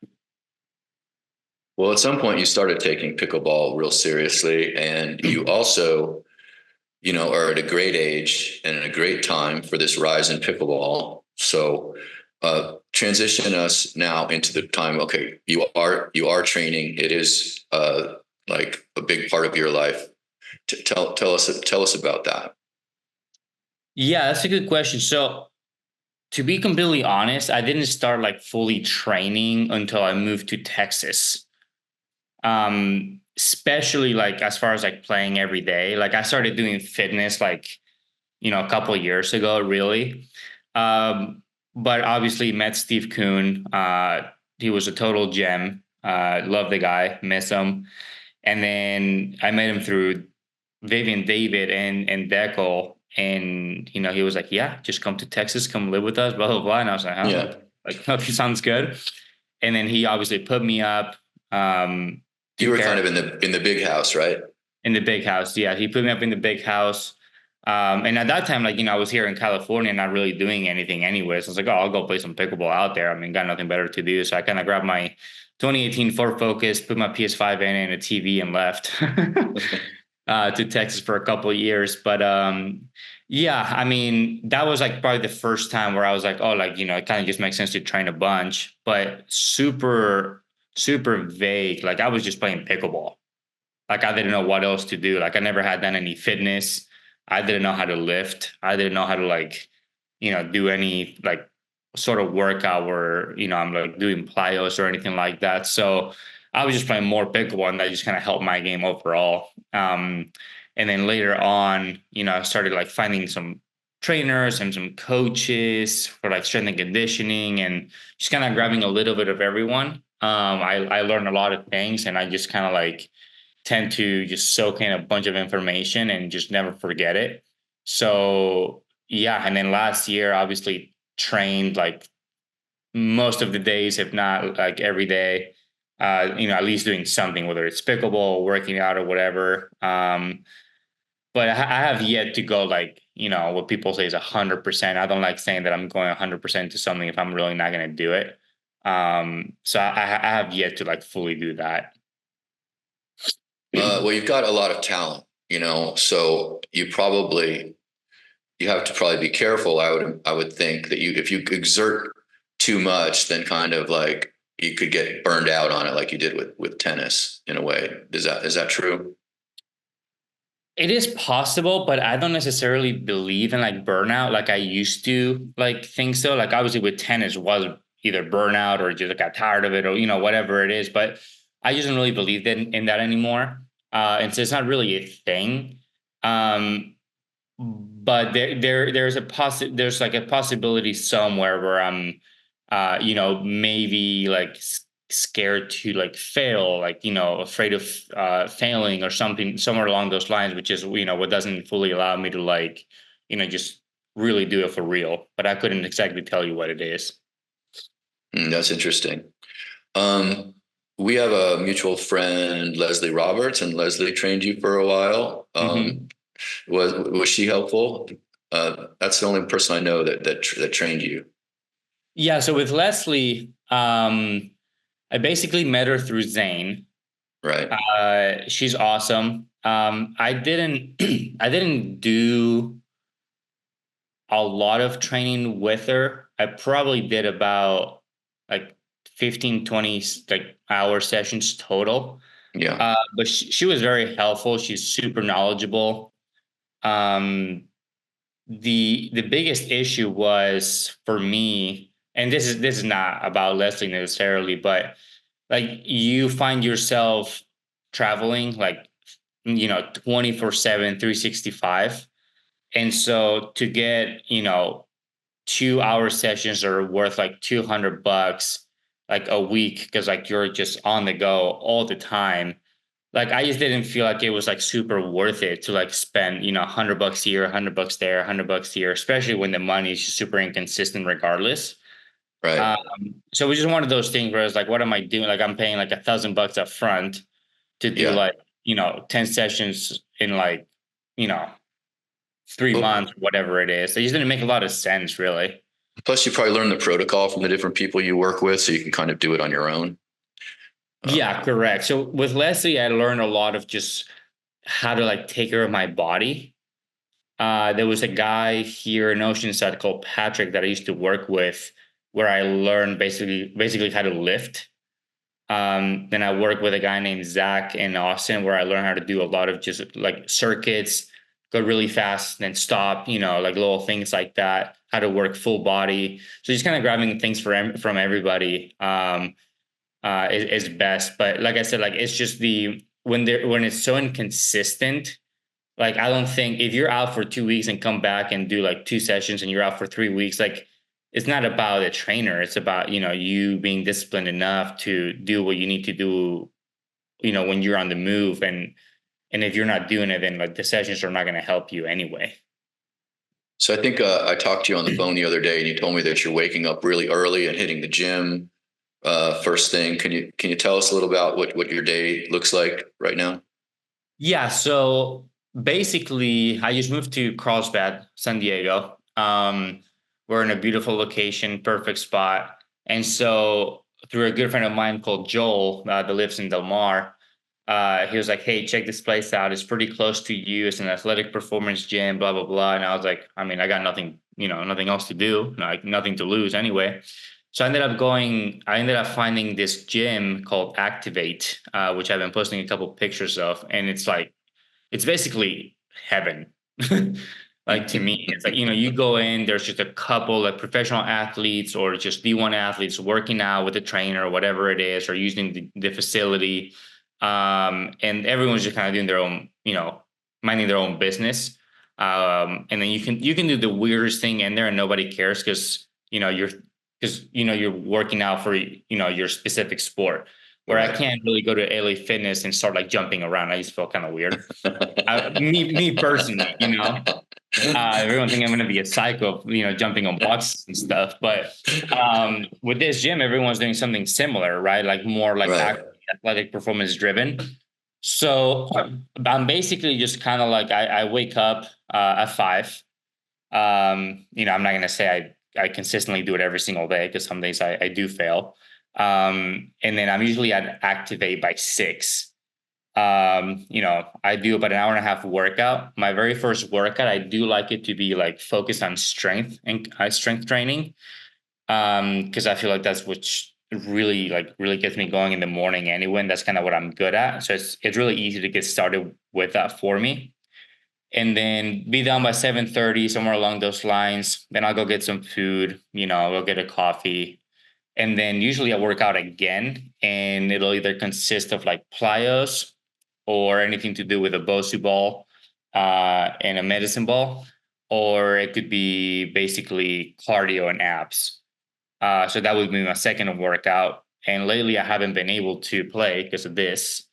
[SPEAKER 1] Well, at some point you started taking pickleball real seriously, and you also, are at a great age and at a great time for this rise in pickleball. So, transition us now into the time. Okay, you are training. It is like a big part of your life. Tell us about that.
[SPEAKER 2] Yeah, that's a good question. So, to be completely honest, I didn't start like fully training until I moved to Texas. Especially like as far as like playing every day. Like I started doing fitness like, a couple of years ago, really. Um, but obviously met Steve Kuhn. He was a total gem. Love the guy, miss him. And then I met him through Vivian David and Deco. And he was like, "Yeah, just come to Texas, come live with us, blah blah blah." And I was like, "Huh?"
[SPEAKER 1] Yeah,
[SPEAKER 2] Like, okay, sounds good. And then he obviously put me up,
[SPEAKER 1] you
[SPEAKER 2] took
[SPEAKER 1] were
[SPEAKER 2] care
[SPEAKER 1] kind of in the big house, right?
[SPEAKER 2] in the big house. Yeah, he put me up in the big house. And at that time, like, I was here in California, not really doing anything anyways. I was like, oh, I'll go play some pickleball out there. I mean, got nothing better to do. So I kind of grabbed my 2018 Ford Focus, put my PS5 in and a TV and left to Texas for a couple of years. But yeah, I mean, that was like probably the first time where I was like, oh, like, it kind of just makes sense to train a bunch, but super, super vague. Like I was just playing pickleball. Like I didn't know what else to do. Like I never had done any fitness. I didn't know how to lift. I didn't know how to like, do any like sort of workout where, I'm like doing plyos or anything like that. So I was just playing more pickleball and that just kind of helped my game overall. And then later on, I started like finding some trainers and some coaches for like strength and conditioning and just kind of grabbing a little bit of everyone. I learned a lot of things and I just kind of like tend to just soak in a bunch of information and just never forget it. So yeah, and then last year obviously trained like most of the days, if not like every day. At least doing something, whether it's pickleball, working out, or whatever. But I have yet to go like what people say is 100%. I don't like saying that I'm going 100% to something if I'm really not going to do it. So I have yet to like fully do that.
[SPEAKER 1] Well, you've got a lot of talent, so you have to probably be careful. I would think that if you exert too much, then kind of like you could get burned out on it, like you did with tennis in a way. Is that true?
[SPEAKER 2] It is possible, but I don't necessarily believe in like burnout like I used to like think so. Like obviously with tennis was either burnout or just got tired of it or whatever it is. But I just don't really believe in that anymore. And so it's not really a thing. Um, but there's like a possibility somewhere where I'm maybe like scared to like fail, like afraid of failing or something somewhere along those lines, which is what doesn't fully allow me to like just really do it for real, but I couldn't exactly tell you what it is.
[SPEAKER 1] That's interesting. Um, we have a mutual friend, Leslie Roberts, and Leslie trained you for a while.
[SPEAKER 2] Hmm.
[SPEAKER 1] Was she helpful? That's the only person I know that trained you,
[SPEAKER 2] Yeah, so with Leslie, I basically met her through Zane.
[SPEAKER 1] right?
[SPEAKER 2] She's awesome. I didn't I didn't do a lot of training with her. I probably did about like 15, 20 like hour sessions total.
[SPEAKER 1] Yeah,
[SPEAKER 2] But she was very helpful. She's super knowledgeable. Um, the biggest issue was for me, and this is not about Leslie necessarily, but like you find yourself traveling like 24/7, 365. And so to get 2 hour sessions are worth like $200 like a week because like you're just on the go all the time. Like I just didn't feel like it was like super worth it to like spend $100 here, $100 there, $100 here, especially when the money is just super inconsistent regardless.
[SPEAKER 1] right.
[SPEAKER 2] Um, so it was just one of those things where it's like, what am I doing? Like I'm paying like $1,000 up front to do
[SPEAKER 1] Yeah.
[SPEAKER 2] like 10 sessions in like you know 3 months,
[SPEAKER 1] Well,
[SPEAKER 2] whatever it is. It just didn't make a lot of sense, really.
[SPEAKER 1] plus you probably learn the protocol from the different people you work with, so you can kind of do it on your own.
[SPEAKER 2] Yeah, correct. So with Leslie, I learned a lot of just how to like take care of my body. There was a guy here in Oceanside called Patrick that I used to work with, where I learned basically how to lift. Then I worked with a guy named Zach in Austin, where I learned how to do a lot of just like circuits, go really fast, then stop. Like little things like that. How to work full body. So just kind of grabbing things from everybody. Is best. But like I said, like it's just the when it's so inconsistent. Like I don't think if you're out for 2 weeks and come back and do like two sessions and you're out for 3 weeks, like it's not about a trainer. It's about you being disciplined enough to do what you need to do. When you're on the move, and if you're not doing it, then like the sessions are not going to help you anyway.
[SPEAKER 1] So I think I talked to you on the phone the other day, and you told me that you're waking up really early and hitting the gym first thing. Can you tell us a little about what your day looks like right now?
[SPEAKER 2] Yeah, so basically, I just moved to Carlsbad, San Diego. We're in a beautiful location, perfect spot. And so, through a good friend of mine called Joel, that lives in Del Mar, he was like, "Hey, check this place out. It's pretty close to you. It's an athletic performance gym, blah blah blah." And I was like, "I mean, I got nothing, nothing else to do, like nothing to lose anyway." So I ended up finding this gym called Activate, which I've been posting a couple pictures of, and it's basically heaven. Like to me, it's like, you go in, there's just a couple of professional athletes or just D1 athletes working out with a trainer or whatever it is, or using the facility. And everyone's just kind of doing their own, minding their own business. And then you can do the weirdest thing in there and nobody cares because you're working out for your specific sport. Where I
[SPEAKER 1] Right.
[SPEAKER 2] can't really go to LA Fitness and start like jumping around. I just feel kind of weird. Me personally, everyone think I'm going to be a psycho, jumping on boxes and stuff. But with this gym, everyone's doing something similar, right? Like more like
[SPEAKER 1] Right.
[SPEAKER 2] athletic performance driven. So I'm basically just kind of like I wake up at 5. I'm not going to say I consistently do it every single day because some days I do fail. And then I'm usually at Activate by 6. I do about an hour and a half workout. My very first workout, I do like it to be like focused on strength and strength training. Because I feel like that's what really gets me going in the morning anyway. And that's kind of what I'm good at. So it's really easy to get started with that for me. And then be done by 7:30, somewhere along those lines. Then I'll go get some food, I'll go get a coffee. And then usually I work out again, and it'll either consist of like plyos or anything to do with a Bosu ball and a medicine ball, or it could be basically cardio and abs. So that would be my second workout. And lately I haven't been able to play because of this.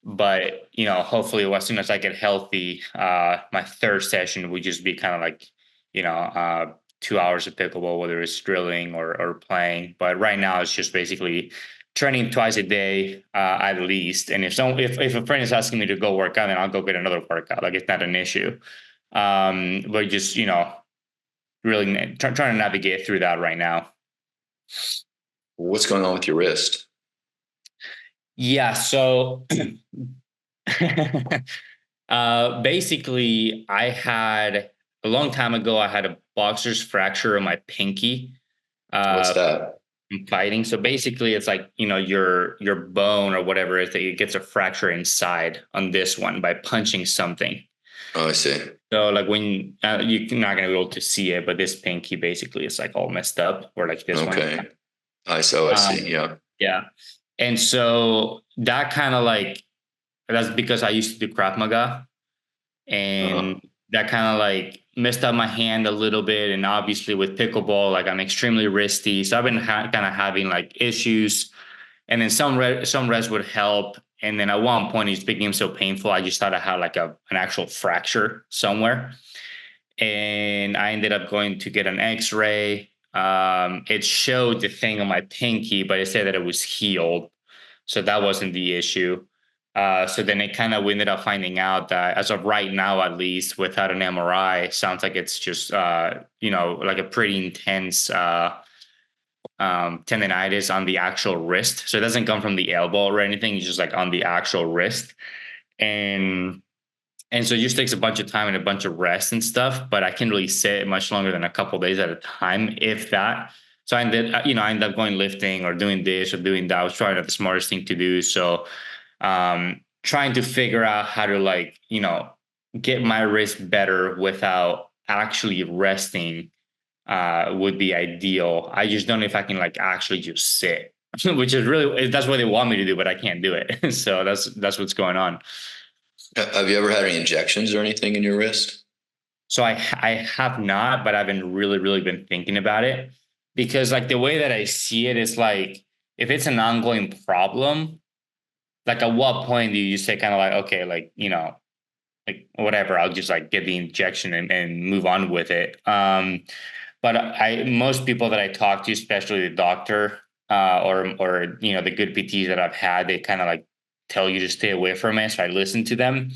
[SPEAKER 2] But hopefully as soon as I get healthy, my third session would just be kind of like, 2 hours of pickleball, whether it's drilling or playing. But right now it's just basically training twice a day at least. And if a friend is asking me to go work out, then I'll go get another workout. Like it's not an issue. But just really trying to navigate through that right now.
[SPEAKER 1] What's going on with your wrist?
[SPEAKER 2] Yeah. So basically, I had a long time ago. I had a boxer's fracture in my pinky.
[SPEAKER 1] What's
[SPEAKER 2] Uh,
[SPEAKER 1] that?
[SPEAKER 2] from fighting. So basically, it's like your bone or whatever it is that it gets a fracture inside on this one by punching something.
[SPEAKER 1] Oh, I see.
[SPEAKER 2] So like when you're not gonna be able to see it, but this pinky basically is like all messed up, or like this one.
[SPEAKER 1] Okay. I see.
[SPEAKER 2] Um,
[SPEAKER 1] Yeah.
[SPEAKER 2] yeah, and so that kind of like that's because I used to do Krav Maga,
[SPEAKER 1] Uh-huh.
[SPEAKER 2] and that kind of like messed up my hand a little bit. And obviously with pickleball, like I'm extremely wristy, so I've been kind of having like issues. And then some rest would help. And then at one point, it just became so painful, I just thought I had like an actual fracture somewhere. And I ended up going to get an X-ray. It showed the thing on my pinky, but it said that it was healed, so that wasn't the issue. So then it kind of we ended up finding out that as of right now, at least without an MRI, sounds like it's just like a pretty intense tendonitis on the actual wrist. So it doesn't come from the elbow or anything. It's just like on the actual wrist. And so it just takes a bunch of time and a bunch of rest and stuff, but I can't really sit much longer than a couple of days at a time, if that. So I ended up going lifting or doing this or doing that. I was trying not the smartest thing to do. So trying to figure out how to get my wrist better without actually resting would be ideal. I just don't know if I can like actually just sit, which is really that's what they want me to do, but I can't do it. So that's what's going on.
[SPEAKER 1] Have you ever had any injections or anything in your wrist?
[SPEAKER 2] So I have not, but I've been really been thinking about it because like the way that I see it is like if it's an ongoing problem, like at what point do you just say kind of like okay, like like whatever, I'll just like get the injection and move on with it. But I most people that I talk to, especially the doctor or the good PTs that I've had, they kind of like tell you to stay away from it. So I listen to them.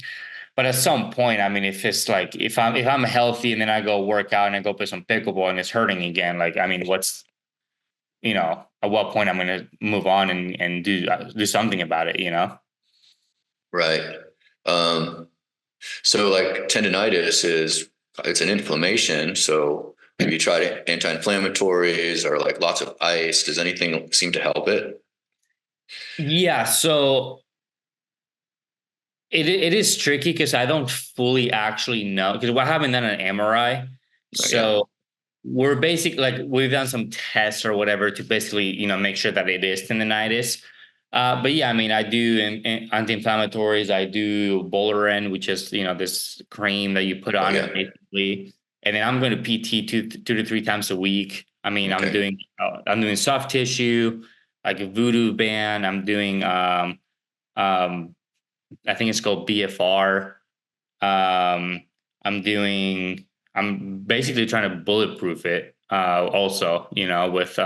[SPEAKER 2] But at some point, I mean, if it's like if I'm healthy and then I go work out and I go play some pickleball and it's hurting again, like I mean, what's at what point I'm going to move on and do something about it,
[SPEAKER 1] Right. Um, so like tendonitis it's an inflammation. So have you tried anti-inflammatories or like lots of ice? Does anything seem to help it?
[SPEAKER 2] Yeah, so it is tricky because I don't fully actually know because I haven't done an MRI.
[SPEAKER 1] Yeah.
[SPEAKER 2] So we're basically like we've done some tests or whatever to basically make sure that it is tendonitis. But yeah, I mean, I do anti-inflammatories. I do Boleran, which is this cream that you put
[SPEAKER 1] Oh
[SPEAKER 2] on
[SPEAKER 1] yeah.
[SPEAKER 2] it basically, and then I'm going to PT two to three times a week. I mean,
[SPEAKER 1] Okay.
[SPEAKER 2] I'm doing soft tissue, like a voodoo band. I'm doing um I think it's called BFR. Um, I'm doing. I'm basically trying to bulletproof it. Also, with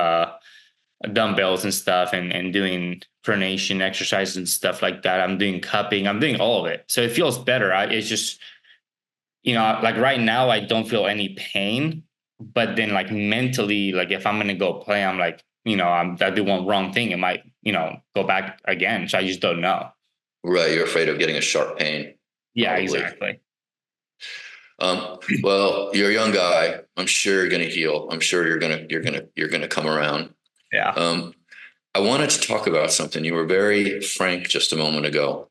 [SPEAKER 2] dumbbells and stuff, and doing pronation exercises and stuff like that. I'm doing cupping. I'm doing all of it, so it feels better. It's just like right now, I don't feel any pain, but then like mentally, like if I'm gonna go play, I'm like, I do one wrong thing, it might go back again. So I just don't know.
[SPEAKER 1] Right. You're afraid of getting a sharp pain,
[SPEAKER 2] Yeah,
[SPEAKER 1] probably.
[SPEAKER 2] exactly.
[SPEAKER 1] Well, you're a young guy. I'm sure you're going to heal. I'm sure you're going to come around.
[SPEAKER 2] Yeah.
[SPEAKER 1] Um, I wanted to talk about something. You were very frank just a moment ago,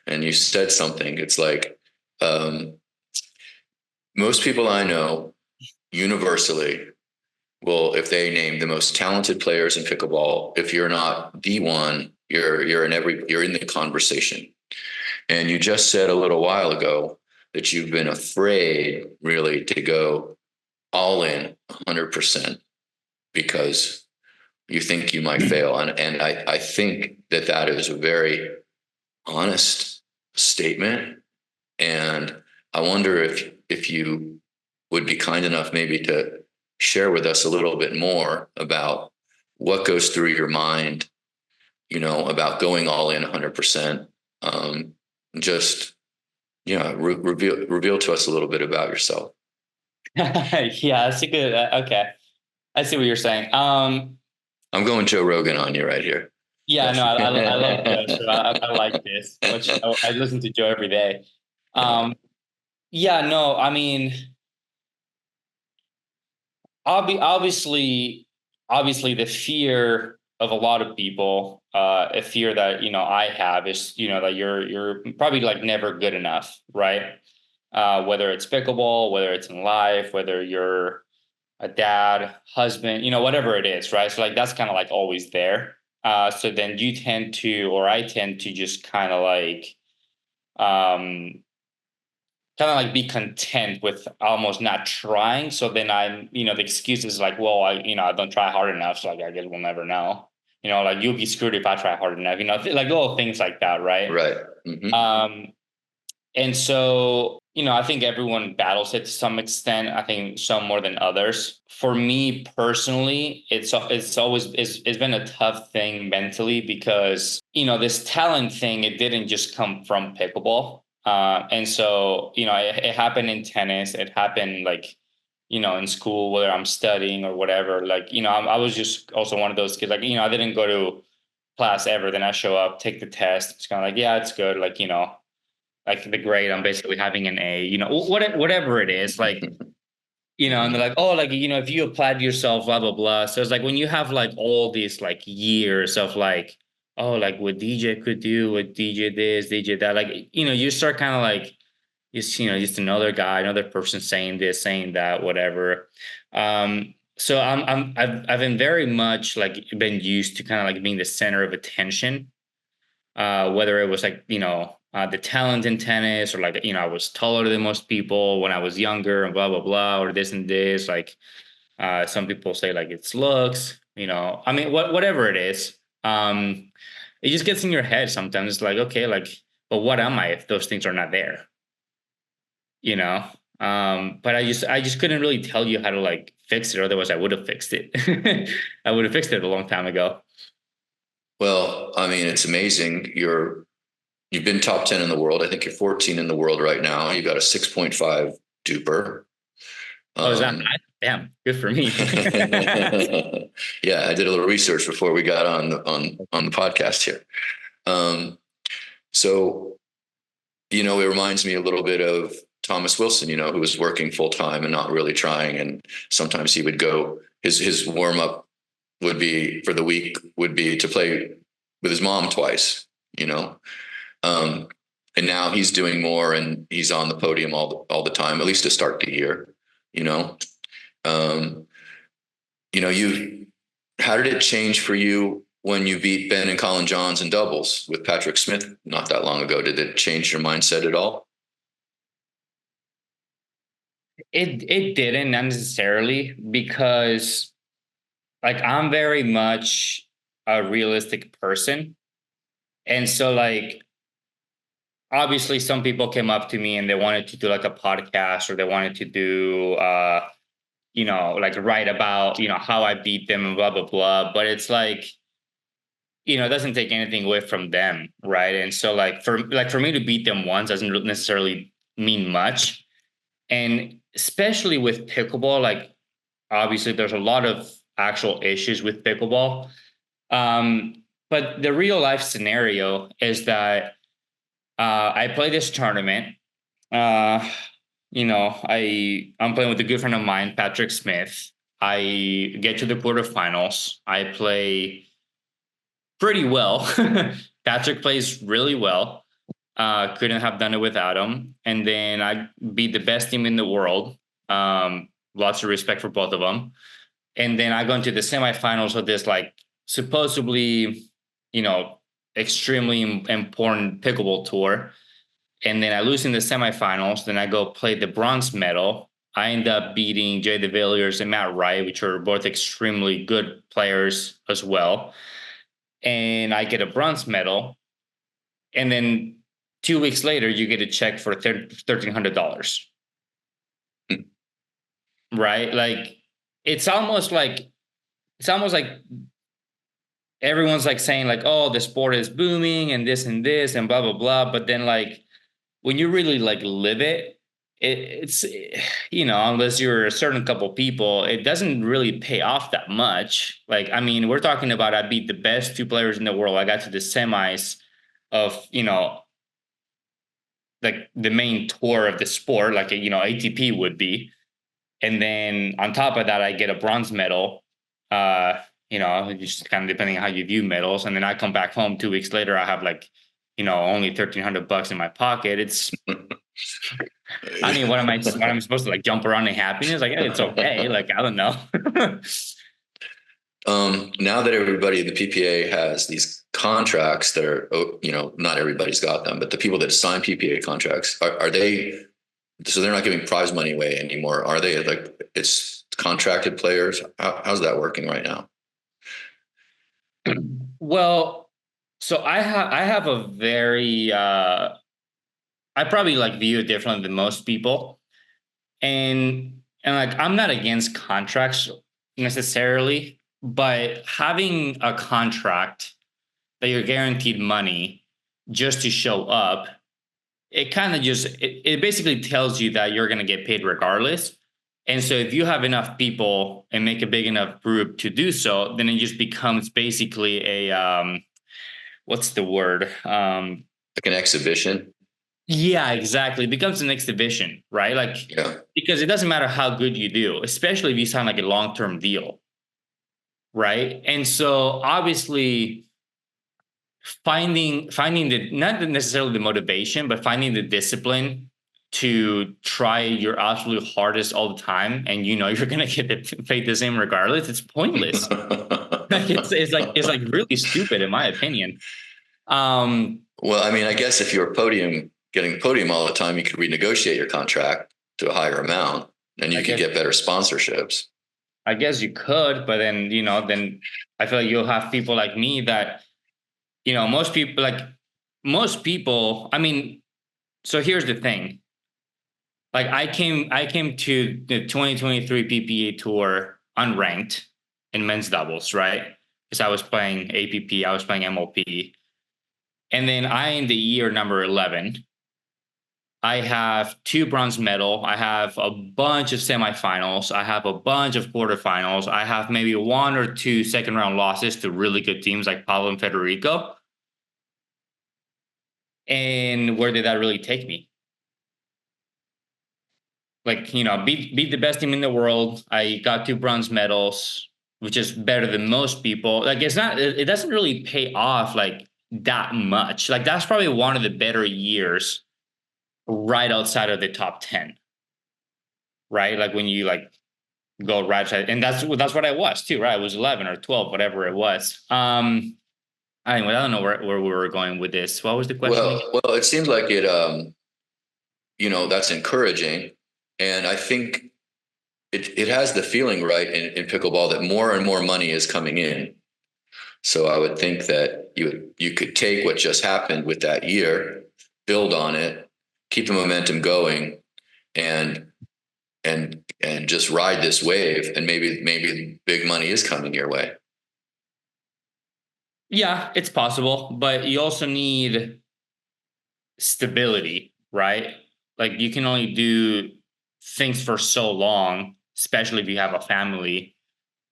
[SPEAKER 1] and you said something. It's like um, most people I know universally will, if they name the most talented players in pickleball, if you're not the one, you're in the conversation. And you just said a little while ago that you've been afraid really to go all in 100% because you think you might fail. And I think that is a very honest statement. And I wonder if you would be kind enough maybe to share with us a little bit more about what goes through your mind, about going all in 100%. Just reveal to us a little bit about yourself.
[SPEAKER 2] Yeah, that's a good. Okay, I see what you're saying.
[SPEAKER 1] I'm going Joe Rogan on you right here.
[SPEAKER 2] Yeah, no, I love Joe, so I like this. I listen to Joe every day.
[SPEAKER 1] Yeah.
[SPEAKER 2] Um, yeah, no, I mean, obviously the fear of a lot of people, a fear that I have is that you're probably like never good enough, right? Whether it's pickleball, whether it's in life, whether you're a dad, husband, whatever it is, right? So like that's kind of like always there. So then you tend to, or I tend to just um, kind of like be content with almost not trying. So then the excuse is like, well, I don't try hard enough. So like, I guess we'll never know, like you'll be screwed if I try hard enough, like little things like that. Right.
[SPEAKER 1] Right. Mm-hmm.
[SPEAKER 2] Um, and so, I think everyone battles it to some extent. I think some more than others. For me personally, it's been a tough thing mentally because, this talent thing, it didn't just come from pickleball. And so, it happened in tennis. It happened like in school, whether I'm studying or whatever. Like, I was just also one of those kids. Like, I didn't go to class ever. Then I show up, take the test. It's kind of like, yeah, it's good. Like, like the grade, I'm basically having an A. Whatever it is. Like, and they're like, oh, like, if you applied yourself, blah, blah, blah. So it's like when you have like all these like years of like, oh, like what DJ could do, what DJ this, DJ that, like, you start kind of like, just another guy, another person saying this, saying that, whatever. So I've been very much like been used to kind of like being the center of attention, whether it was like the talent in tennis, or like I was taller than most people when I was younger, and blah blah blah, or this and this. Like some people say like it's looks, I mean whatever it is. It just gets in your head sometimes. It's like, okay, like, but what am I if those things are not there? you know but I just couldn't really tell you how to like fix it, otherwise I would have fixed it. I would have fixed it a long time ago.
[SPEAKER 1] Well, I mean, it's amazing. You've been top 10 in the world. I think you're 14 in the world right now. You got a 6.5 duper.
[SPEAKER 2] Oh, is that nice? Damn, good for me.
[SPEAKER 1] Yeah, I did a little research before we got on the podcast here. Um, so it reminds me a little bit of Thomas Wilson, who was working full time and not really trying. And sometimes he would go, his warm up would be for the week would be to play with his mom twice, you know. Um, and now he's doing more, and he's on the podium all the time, at least to start the year, you know. Um, you how did it change for you when you beat Ben and Colin Johns in doubles with Patrick Smith not that long ago? Did it change your mindset at all?
[SPEAKER 2] It didn't necessarily, because like I'm very much a realistic person. And so like obviously some people came up to me and they wanted to do like a podcast, or they wanted to do like write about, how I beat them and blah blah blah. But it's like, it doesn't take anything away from them, right? And so like for me to beat them once doesn't necessarily mean much. And especially with pickleball, like obviously there's a lot of actual issues with pickleball. Um, but the real life scenario is that I play this tournament. Uh, I'm playing with a good friend of mine, Patrick Smith. I get to the quarterfinals. I play pretty well. Patrick plays really well. Couldn't have done it without him. And then I beat the best team in the world. Lots of respect for both of them. And then I go into the semifinals of this like supposedly, you know, extremely important pickleball tour. And then I lose in the semifinals. Then I go play the bronze medal. I end up beating Jay DeVilliers and Matt Wright, which are both extremely good players as well. And I get a bronze medal. And then 2 weeks later, you get a check for $1,300. Right? Like it's almost like everyone's like saying like, oh, the sport is booming and this and blah blah blah. But then like when you really like live it, it's unless you're a certain couple people, it doesn't really pay off that much. Like, I mean, we're talking about I beat the best two players in the world. I got to the semis of, like the main tour of the sport, like ATP would be. And then on top of that, I get a bronze medal. Just kind of depending on how you view medals. And then I come back home 2 weeks later, I have like, only $1,300 in my pocket. It's, I mean, what am I supposed to like jump around in happiness? Like, hey, it's okay. Like, I don't know.
[SPEAKER 1] Now that everybody in the PPA has these contracts that are, not everybody's got them, but the people that sign PPA contracts, are they, so they're not giving prize money away anymore, are they? Like it's contracted players? How's that working right now?
[SPEAKER 2] Well, so I have a very I probably like view it differently than most people. And like I'm not against contracts necessarily, but having a contract that you're guaranteed money just to show up, it kind of just it basically tells you that you're going to get paid regardless. And so if you have enough people and make a big enough group to do so, then it just becomes basically a what's the word?
[SPEAKER 1] Like an exhibition.
[SPEAKER 2] Yeah, exactly. It becomes an exhibition, right? Like
[SPEAKER 1] Yeah.
[SPEAKER 2] because it doesn't matter how good you do, especially if you sign like a long-term deal, right? And so obviously finding the not necessarily the motivation, but finding the discipline to try your absolute hardest all the time, and you know you're gonna get paid the same regardless. It's pointless. Like it's like really stupid in my opinion. Um,
[SPEAKER 1] Well, I mean, I guess if you're getting the podium all the time, you could renegotiate your contract to a higher amount and
[SPEAKER 2] I
[SPEAKER 1] you could
[SPEAKER 2] guess
[SPEAKER 1] get better sponsorships.
[SPEAKER 2] I guess you could, but then then I feel like you'll have people like me that most people. I mean, so here's the thing. Like I came to the 2023 PPA tour unranked in men's doubles, right? Because I was playing APP, I was playing MLP, and then I in the year number 11. I have two bronze medal. I have a bunch of semifinals. I have a bunch of quarterfinals. I have maybe one or two second round losses to really good teams like Pablo and Federico. And where did that really take me? Like, beat the best team in the world. I got two bronze medals, which is better than most people. Like, it doesn't really pay off like that much. Like, that's probably one of the better years right outside of the top 10, right? Like, when you like go right side, and that's what I was too, right? I was 11 or 12, whatever it was. Anyway, I don't know where we were going with this. What was the question again?
[SPEAKER 1] Well, it seems like that's encouraging. And I think it has the feeling right in pickleball that more and more money is coming in. So I would think that you could take what just happened with that year, build on it, keep the momentum going, and and just ride this wave. And maybe big money is coming your way.
[SPEAKER 2] Yeah, it's possible, but you also need stability, right? Like you can only do things for so long, especially if you have a family,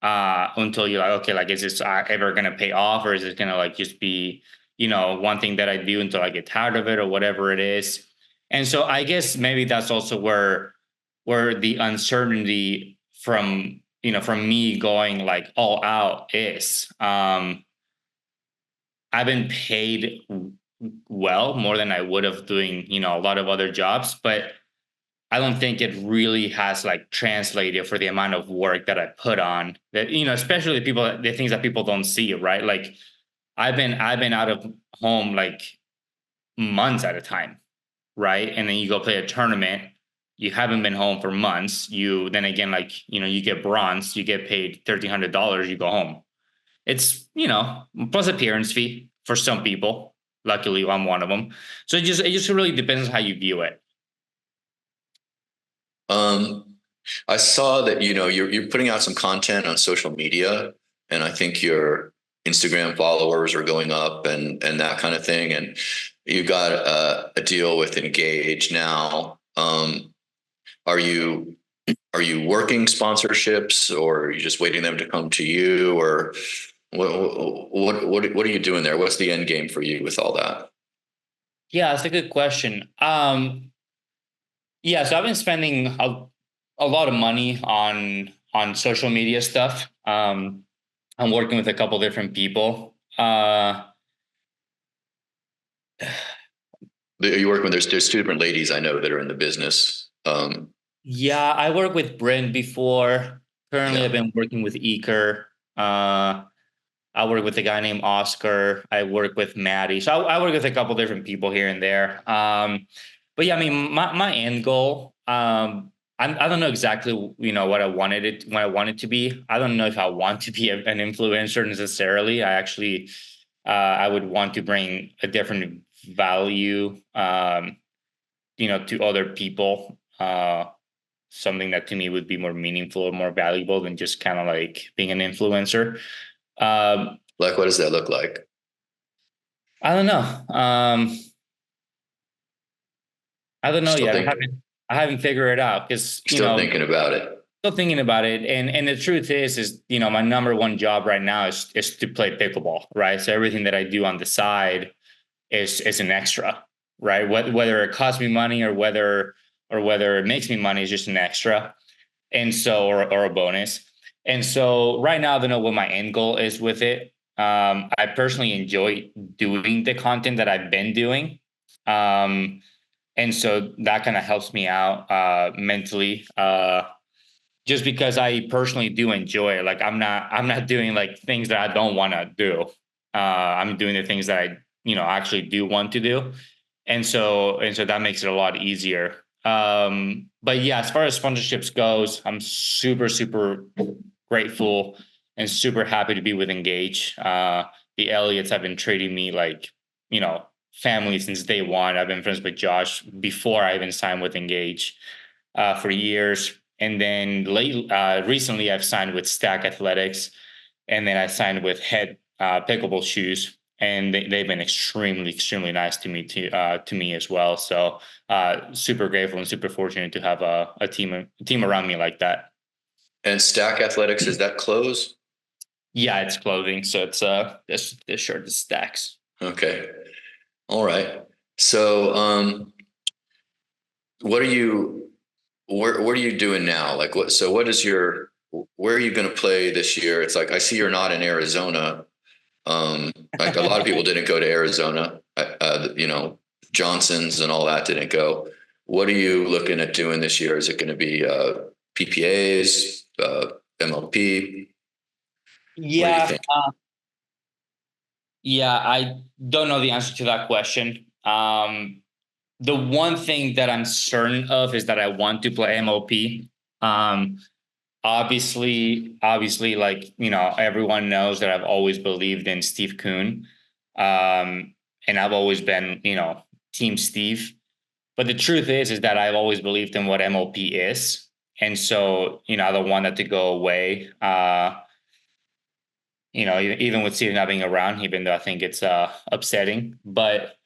[SPEAKER 2] until you're like, okay, like is this ever gonna pay off, or is it gonna like just be, one thing that I do until I get tired of it or whatever it is. And so I guess maybe that's also where the uncertainty from me going like all out is. I've been paid well more than I would have doing, a lot of other jobs, but I don't think it really has like translated for the amount of work that I put on that, especially the things that people don't see, right? Like I've been out of home like months at a time, right? And then you go play a tournament, you haven't been home for months. You then again, like, you get bronze, you get paid $1,300, you go home. It's, plus appearance fee for some people. Luckily, I'm one of them. So it just really depends on how you view it.
[SPEAKER 1] Um, I saw that you're putting out some content on social media, and I think your Instagram followers are going up and that kind of thing. And you got a deal with Engage now. Are you are you working sponsorships, or are you just waiting them to come to you, or what are you doing there? What's the end game for you with all that?
[SPEAKER 2] Yeah, that's a good question. Yeah, so I've been spending a lot of money on social media stuff. I'm working with a couple different people.
[SPEAKER 1] Are you working with there's two different ladies I know that are in the business.
[SPEAKER 2] Yeah, I worked with Brent before. Currently, I've
[SPEAKER 1] Yeah.
[SPEAKER 2] been working with Eker. Uh, I work with a guy named Oscar. I work with Maddie. So I work with a couple different people here and there. But yeah, I mean, my end goal, I don't know exactly, what I want it to be. I don't know if I want to be an influencer necessarily. I actually, I would want to bring a different value, to other people. Something that to me would be more meaningful or more valuable than just kind of like being an influencer. Um,
[SPEAKER 1] Like, what does that look like?
[SPEAKER 2] I don't know. I don't know
[SPEAKER 1] Still
[SPEAKER 2] yet.
[SPEAKER 1] think
[SPEAKER 2] I haven't figured it out because
[SPEAKER 1] Still thinking about it.
[SPEAKER 2] Still thinking about it, and the truth is my number one job right now is to play pickleball, right? So everything that I do on the side is an extra, right? Whether it costs me money or whether it makes me money is just an extra, and so or a bonus. And so right now, I don't know what my end goal is with it. I personally enjoy doing the content that I've been doing. Um, and so that kind of helps me out mentally, just because I personally do enjoy it. Like I'm not doing like things that I don't want to do. I'm doing the things that I actually do want to do, and so that makes it a lot easier. But yeah, as far as sponsorships goes, I'm super grateful and super happy to be with Engage. The Elliots have been treating me like family since day one. I've been friends with Josh before I even signed with Engage for years. And then recently, I've signed with Stack Athletics, and then I signed with Head Pickleball Shoes, and they've been extremely nice to me as well. So super grateful and super fortunate to have a team around me like that.
[SPEAKER 1] And Stack Athletics, is that close?
[SPEAKER 2] Yeah, it's clothing, so it's this shirt is Stacks.
[SPEAKER 1] Okay. All right. So, what are you, what are you doing now? Like what is your, where are you going to play this year? It's like, I see you're not in Arizona. Like a lot of people didn't go to Arizona, Johnson's and all that didn't go. What are you looking at doing this year? Is it going to be, PPAs, MLP? What do you
[SPEAKER 2] Yeah,
[SPEAKER 1] think?
[SPEAKER 2] yeah, I don't know the answer to that question. The one thing that I'm certain of is that I want to play MOP. Um, obviously, like everyone knows that I've always believed in Steve Kuhn, and I've always been Team Steve. But the truth is that I've always believed in what MOP is, and so I don't want that to go away. Even with Steve not being around, even though I think it's upsetting, but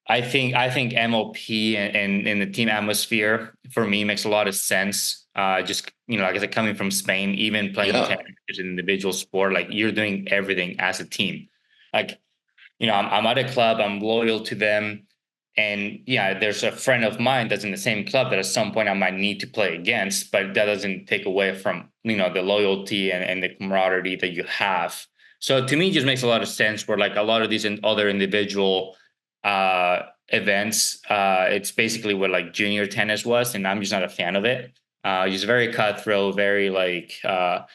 [SPEAKER 2] I think MOP and the team atmosphere for me makes a lot of sense. Just like I said, coming from Spain, even playing
[SPEAKER 1] Yeah.
[SPEAKER 2] tennis is an individual sport. Like you're doing everything as a team. Like I'm at a club, I'm loyal to them, and yeah, there's a friend of mine that's in the same club that at some point I might need to play against, but that doesn't take away from the loyalty and the camaraderie that you have. So to me, it just makes a lot of sense. Where like a lot of these other individual events, it's basically what like junior tennis was, and I'm just not a fan of it. Just very cutthroat, very like,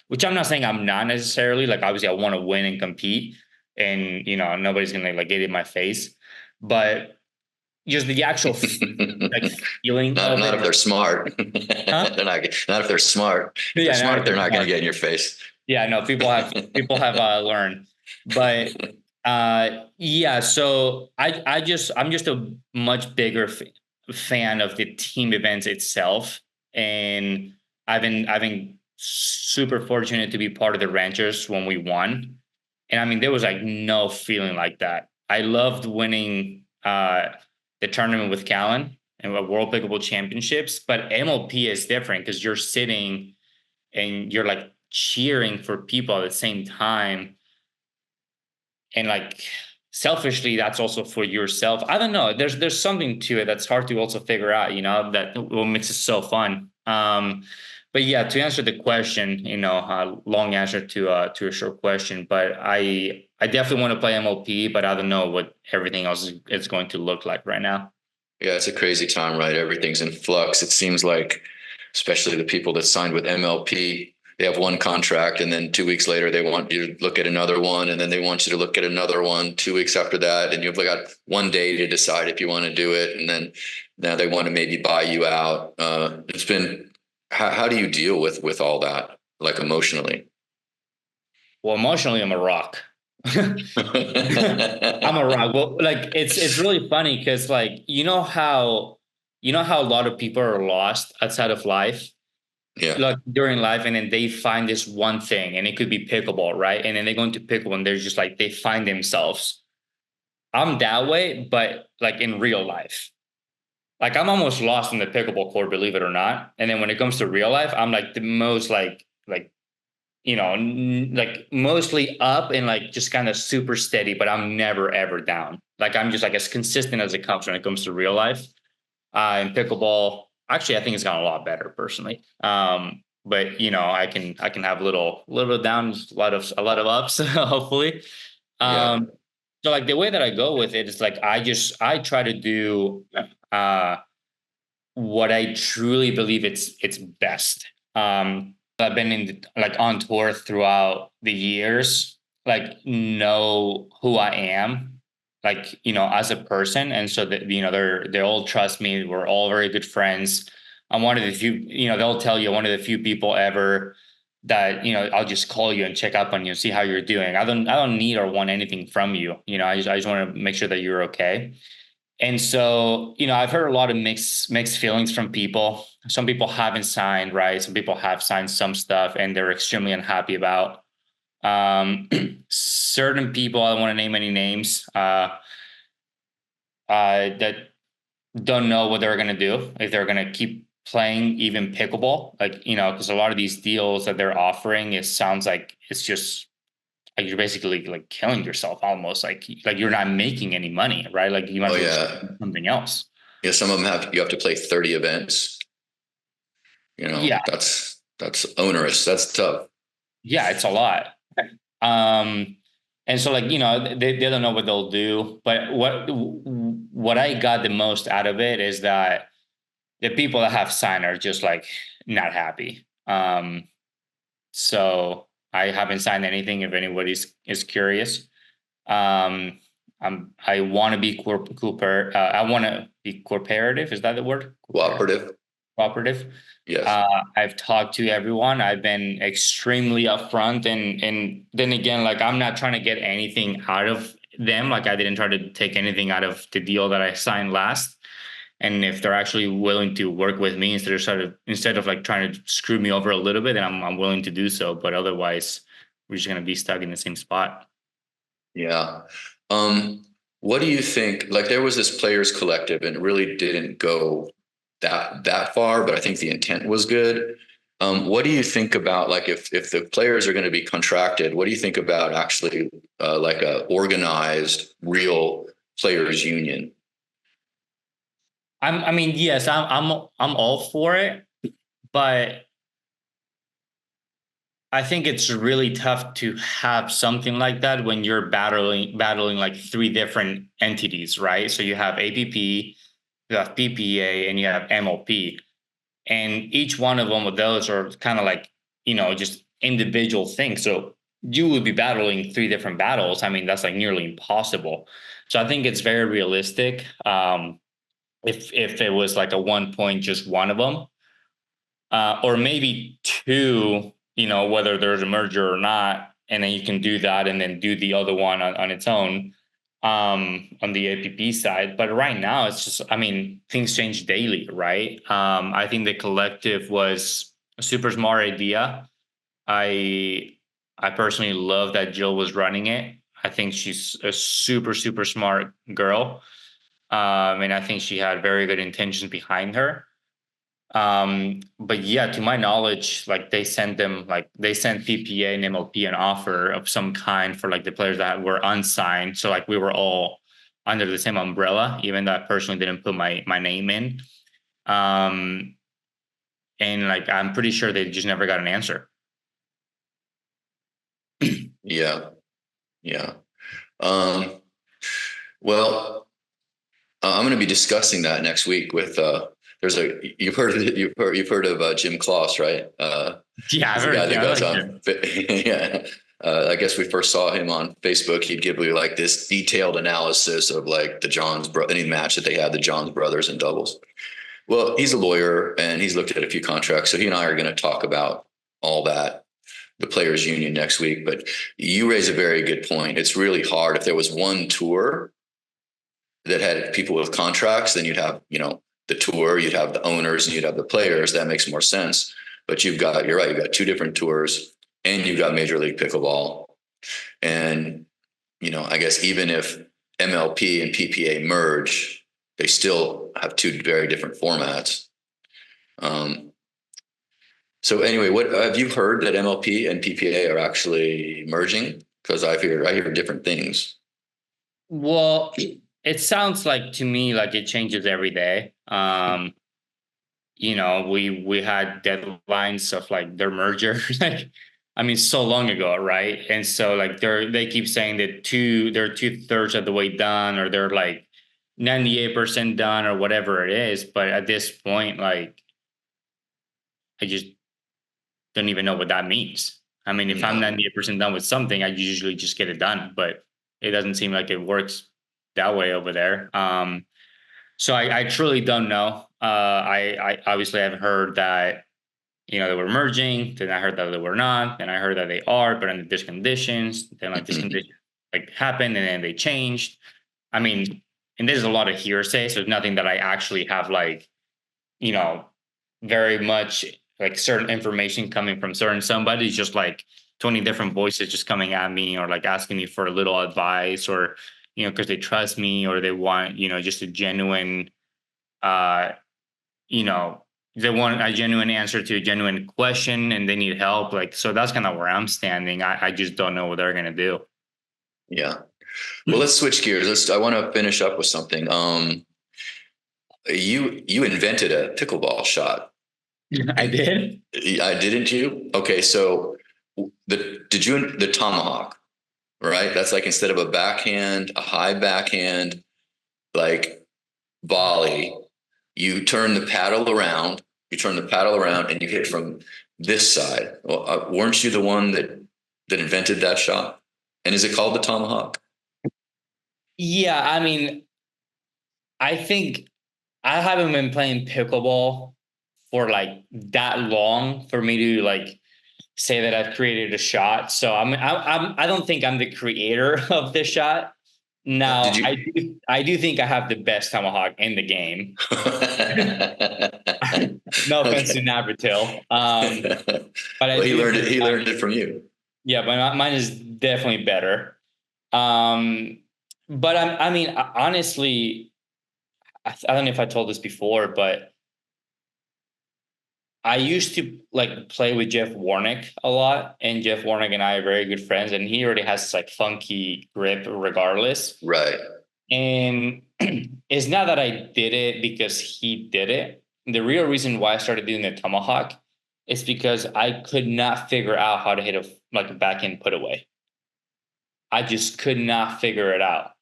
[SPEAKER 2] which I'm not saying I'm not necessarily. Like obviously, I want to win and compete, and nobody's gonna like get in my face, but just the actual like feeling
[SPEAKER 1] Not
[SPEAKER 2] of
[SPEAKER 1] not
[SPEAKER 2] it.
[SPEAKER 1] if they're smart.
[SPEAKER 2] Huh?
[SPEAKER 1] Not if they're smart. If they're
[SPEAKER 2] Yeah, not
[SPEAKER 1] smart,
[SPEAKER 2] if
[SPEAKER 1] they're
[SPEAKER 2] they're
[SPEAKER 1] not going to
[SPEAKER 2] smart.
[SPEAKER 1] get in your face.
[SPEAKER 2] Yeah, no, people have learned, but yeah. So I'm just a much bigger fan of the team events itself, and I've been super fortunate to be part of the Ranchers when we won, and I mean there was like no feeling like that. I loved winning the tournament with Callan and World Pickleball Championships, but MLP is different because you're sitting and you're like cheering for people at the same time, and like selfishly that's also for yourself. I don't know, there's something to it that's hard to also figure out, that what makes it so fun. But yeah, to answer the question, long answer to a short question, but I definitely want to play MLP, but I don't know what everything else is going to look like right now.
[SPEAKER 1] Yeah, it's a crazy time, right? Everything's in flux. It seems like, especially the people that signed with MLP, they have one contract, and then 2 weeks later they want you to look at another one, and then they want you to look at another one 2 weeks after that, and you've got one day to decide if you want to do it, and then now they want to maybe buy you out. It's been, how do you deal with all that, like emotionally?
[SPEAKER 2] Well, emotionally I'm a rock. I'm a rock. Well, like it's really funny because like you know how a lot of people are lost outside of life,
[SPEAKER 1] Yeah.
[SPEAKER 2] like during life, and then they find this one thing, and it could be pickleball, right? And then they go into pickleball, and they're just like they find themselves. I'm that way, but like in real life. like I'm almost lost in the pickleball court, believe it or not. And then when it comes to real life, I'm like the most like like mostly up and like just kind of super steady, but I'm never ever down. Like I'm just like as consistent as it comes when it comes to real life. In pickleball, actually, I think it's gotten a lot better personally. But I can have little downs, a lot of ups, hopefully.
[SPEAKER 1] Yeah.
[SPEAKER 2] Um, so like the way that I go with it is like I try to do uh what I truly believe it's best. I've been like on tour throughout the years, like know who I am, like as a person, and so that they all trust me. We're all very good friends. I'm one of the few, they'll tell you one of the few people ever that I'll just call you and check up on you and see how you're doing. I don't need or want anything from you. I just want to make sure that you're okay. And so, I've heard a lot of mixed feelings from people. Some people haven't signed, right? Some people have signed some stuff and they're extremely unhappy about. Um, Certain people, I don't want to name any names, that don't know what they're going to do, if they're going to keep playing even pickleball. Like, because a lot of these deals that they're offering, it sounds like it's just like you're basically like killing yourself almost, like you're not making any money, right? Like you might
[SPEAKER 1] Oh
[SPEAKER 2] as well just
[SPEAKER 1] yeah.
[SPEAKER 2] do something else.
[SPEAKER 1] Yeah. Some of them you have to play 30 events.
[SPEAKER 2] Yeah,
[SPEAKER 1] That's onerous. That's tough.
[SPEAKER 2] yeah, it's a lot. Um, and so like they don't know what they'll do. But what I got the most out of it is that the people that have signed are just like not happy. So I haven't signed anything. If anybody's is curious, um, I want to be I want to be cooperative. Is that the word?
[SPEAKER 1] Cooperative.
[SPEAKER 2] Cooperative.
[SPEAKER 1] Yes.
[SPEAKER 2] I've talked to everyone. I've been extremely upfront, and then again, like I'm not trying to get anything out of them. Like I didn't try to take anything out of the deal that I signed last. And if they're actually willing to work with me instead of like trying to screw me over a little bit, then I'm willing to do so. But otherwise, we're just gonna be stuck in the same spot.
[SPEAKER 1] Yeah. Um, what do you think? Like there was this players collective and it really didn't go that far, but I think the intent was good. What do you think about like if the players are going to be contracted, what do you think about actually like a organized real players union?
[SPEAKER 2] I mean, yes, I'm all for it, but I think it's really tough to have something like that when you're battling like three different entities, right? So you have APP, you have PPA, and you have MLP, and each one of them of those are kind of like just individual things. So you would be battling three different battles. I mean, that's like nearly impossible. So I think it's very realistic. If it was like a 1 point, just one of them, or maybe two, whether there's a merger or not, and then you can do that and then do the other one on its own, on the APP side. But right now, it's just, I mean, things change daily, right? I think the collective was a super smart idea. I I personally love that Jill was running it. I think she's a super, super smart girl. And I think she had very good intentions behind her. But yeah, to my knowledge, like they sent PPA and MLP an offer of some kind for like the players that were unsigned. So like we were all under the same umbrella, even though I personally didn't put my name in. Um, and like I'm pretty sure they just never got an answer.
[SPEAKER 1] Yeah. Yeah. Um, well, I'm going to be discussing that next week with there's a you've heard of Jim Kloss, right?
[SPEAKER 2] Yeah, I've
[SPEAKER 1] He's the guy
[SPEAKER 2] heard.
[SPEAKER 1] that
[SPEAKER 2] Yeah, I
[SPEAKER 1] goes
[SPEAKER 2] like
[SPEAKER 1] on.
[SPEAKER 2] him.
[SPEAKER 1] Yeah. I guess we first saw him on Facebook. He'd give me like this detailed analysis of like the any match that they had, the Johns brothers in doubles. Well, he's a lawyer and he's looked at a few contracts. So he and I are going to talk about all that, the players union next week. But you raise a very good point. It's really hard. If there was one tour that had people with contracts, then you'd have, the tour, you'd have the owners and you'd have the players. That makes more sense. But you're right, you've got two different tours and you've got Major League Pickleball. And, I guess even if MLP and PPA merge, they still have two very different formats. Um, so anyway, what have you heard that MLP and PPA are actually merging? Because I hear different things.
[SPEAKER 2] Well, it sounds like to me like it changes every day. We had deadlines of like their merger, like I mean, so long ago, right? And so like they keep saying that they're 2/3 of the way done, or they're like 98% done, or whatever it is. But at this point, like I just don't even know what that means. I mean, if I'm
[SPEAKER 1] No.
[SPEAKER 2] 98% done with something, I usually just get it done, but it doesn't seem like it works that way over there. So I truly don't know. I obviously have heard that they were merging. Then I heard that they were not. Then I heard that they are, but under these conditions. Then like this condition like happened, and then they changed. I mean, and there's a lot of hearsay, so there's nothing that I actually have like you know very much like certain information coming from certain somebody. It's just like 20 different voices just coming at me, or like asking me for a little advice, or because they trust me, or they want just a genuine uh you know they want a genuine answer to a genuine question, and they need help. Like, so that's kind of where I'm standing. I just don't know what they're gonna do.
[SPEAKER 1] Yeah. Well, let's switch gears. I want to finish up with something. You invented a pickleball shot,
[SPEAKER 2] I
[SPEAKER 1] and
[SPEAKER 2] did.
[SPEAKER 1] I didn't you? Okay, so the tomahawk, right? That's like instead of a backhand, a high backhand, like volley, you turn the paddle around. You turn the paddle around and you hit from this side. Well, weren't you the one that invented that shot? And is it called the tomahawk?
[SPEAKER 2] Yeah, I mean, I think I haven't been playing pickleball for like that long for me to like say that I've created a shot. So I don't think I'm the creator of the shot.
[SPEAKER 1] Did
[SPEAKER 2] Now
[SPEAKER 1] you?
[SPEAKER 2] I do think I have the best tomahawk in the game. No offense to
[SPEAKER 1] Okay.
[SPEAKER 2] Navratil, but I
[SPEAKER 1] Well, he
[SPEAKER 2] do
[SPEAKER 1] learned it.
[SPEAKER 2] think
[SPEAKER 1] He learned it from you.
[SPEAKER 2] yeah, but mine is definitely better. Um, but I mean, honestly, I don't know if I told this before, but I used to like play with Jeff Warnick a lot, and Jeff Warnick and I are very good friends, and he already has this like funky grip regardless.
[SPEAKER 1] Right.
[SPEAKER 2] And it's not that I did it because he did it. The real reason why I started doing the tomahawk is because I could not figure out how to hit a backhand put away. I just could not figure it out.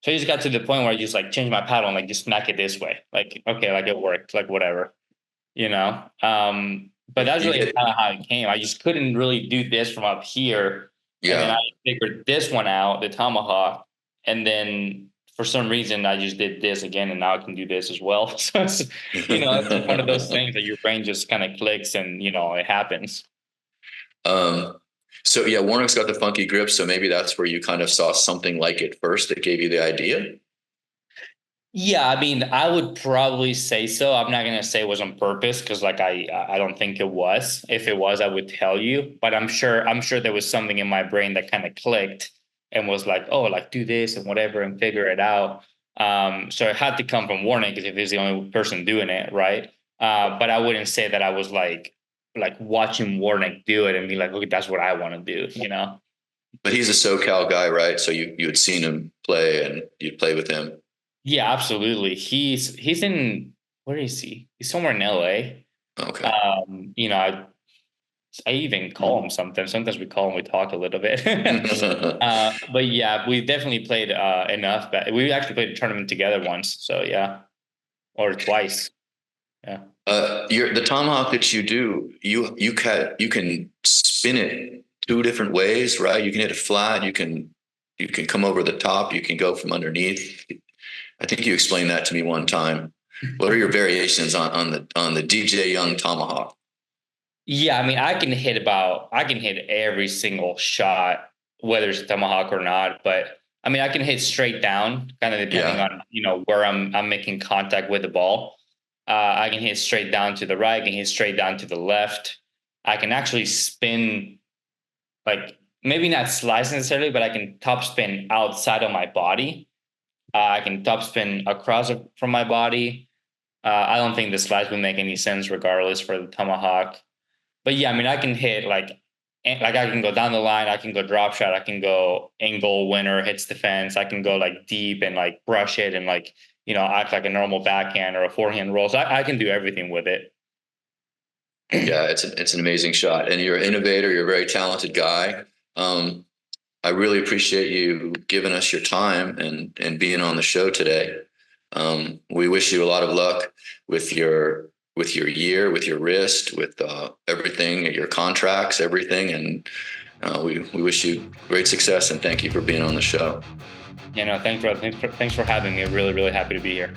[SPEAKER 2] So I just got to the point where I just like changed my paddle and like just smack it this way. Like, okay, like it worked, like whatever, you know? But that's
[SPEAKER 1] You
[SPEAKER 2] really
[SPEAKER 1] get.
[SPEAKER 2] kind of how it came. I just couldn't really do this from up here. And then I
[SPEAKER 1] Yeah.
[SPEAKER 2] figured this one out, the tomahawk. And then for some reason I just did this again, and now I can do this as well. So it's like one of those things that your brain just kind of clicks, and it happens.
[SPEAKER 1] um. So yeah, Warnock's got the funky grip. So maybe that's where you kind of saw something like it first that gave you the idea.
[SPEAKER 2] Yeah, I mean, I would probably say so. I'm not gonna say it was on purpose, because like I don't think it was. If it was, I would tell you. But I'm sure there was something in my brain that kind of clicked and was like, oh, like do this and whatever and figure it out. So it had to come from Warning, because if he's the only person doing it, right? But I wouldn't say that I was like watching Warnick do it and be like, okay, that's what I want to do, you know?
[SPEAKER 1] But he's a SoCal guy, right? So you had seen him play and you'd play with him.
[SPEAKER 2] Yeah, absolutely. He's in, where is he? He's somewhere in LA.
[SPEAKER 1] Okay.
[SPEAKER 2] I even call him something. Sometimes we call him, we talk a little bit. But yeah, we definitely played enough. But we actually played a tournament together once. So yeah, or twice. Yeah.
[SPEAKER 1] The tomahawk that you do, you can spin it two different ways, right? You can hit it flat. You can come over the top. You can go from underneath. I think you explained that to me one time. What are your variations on the DJ Young tomahawk?
[SPEAKER 2] Yeah, I mean, I can hit every single shot, whether it's tomahawk or not. But I mean, I can hit straight down, kind of depending
[SPEAKER 1] Yeah.
[SPEAKER 2] on where I'm making contact with the ball. I can hit straight down to the right. I can hit straight down to the left. I can actually spin, like maybe not slice necessarily, but I can top spin outside of my body. I can topspin across from my body. I don't think the slides would make any sense regardless for the tomahawk. But yeah, I mean, I can hit like I can go down the line, I can go drop shot, I can go angle winner hits the fence, I can go like deep and like brush it and like act like a normal backhand or a forehand roll. So I can do everything with it.
[SPEAKER 1] Yeah, it's an amazing shot, and you're an innovator. You're a very talented guy. Um, I really appreciate you giving us your time and being on the show today. We wish you a lot of luck with your year, with your wrist, with everything, your contracts, everything, and we wish you great success. And thank you for being on the show.
[SPEAKER 2] Thanks for having me. Really, really happy to be here.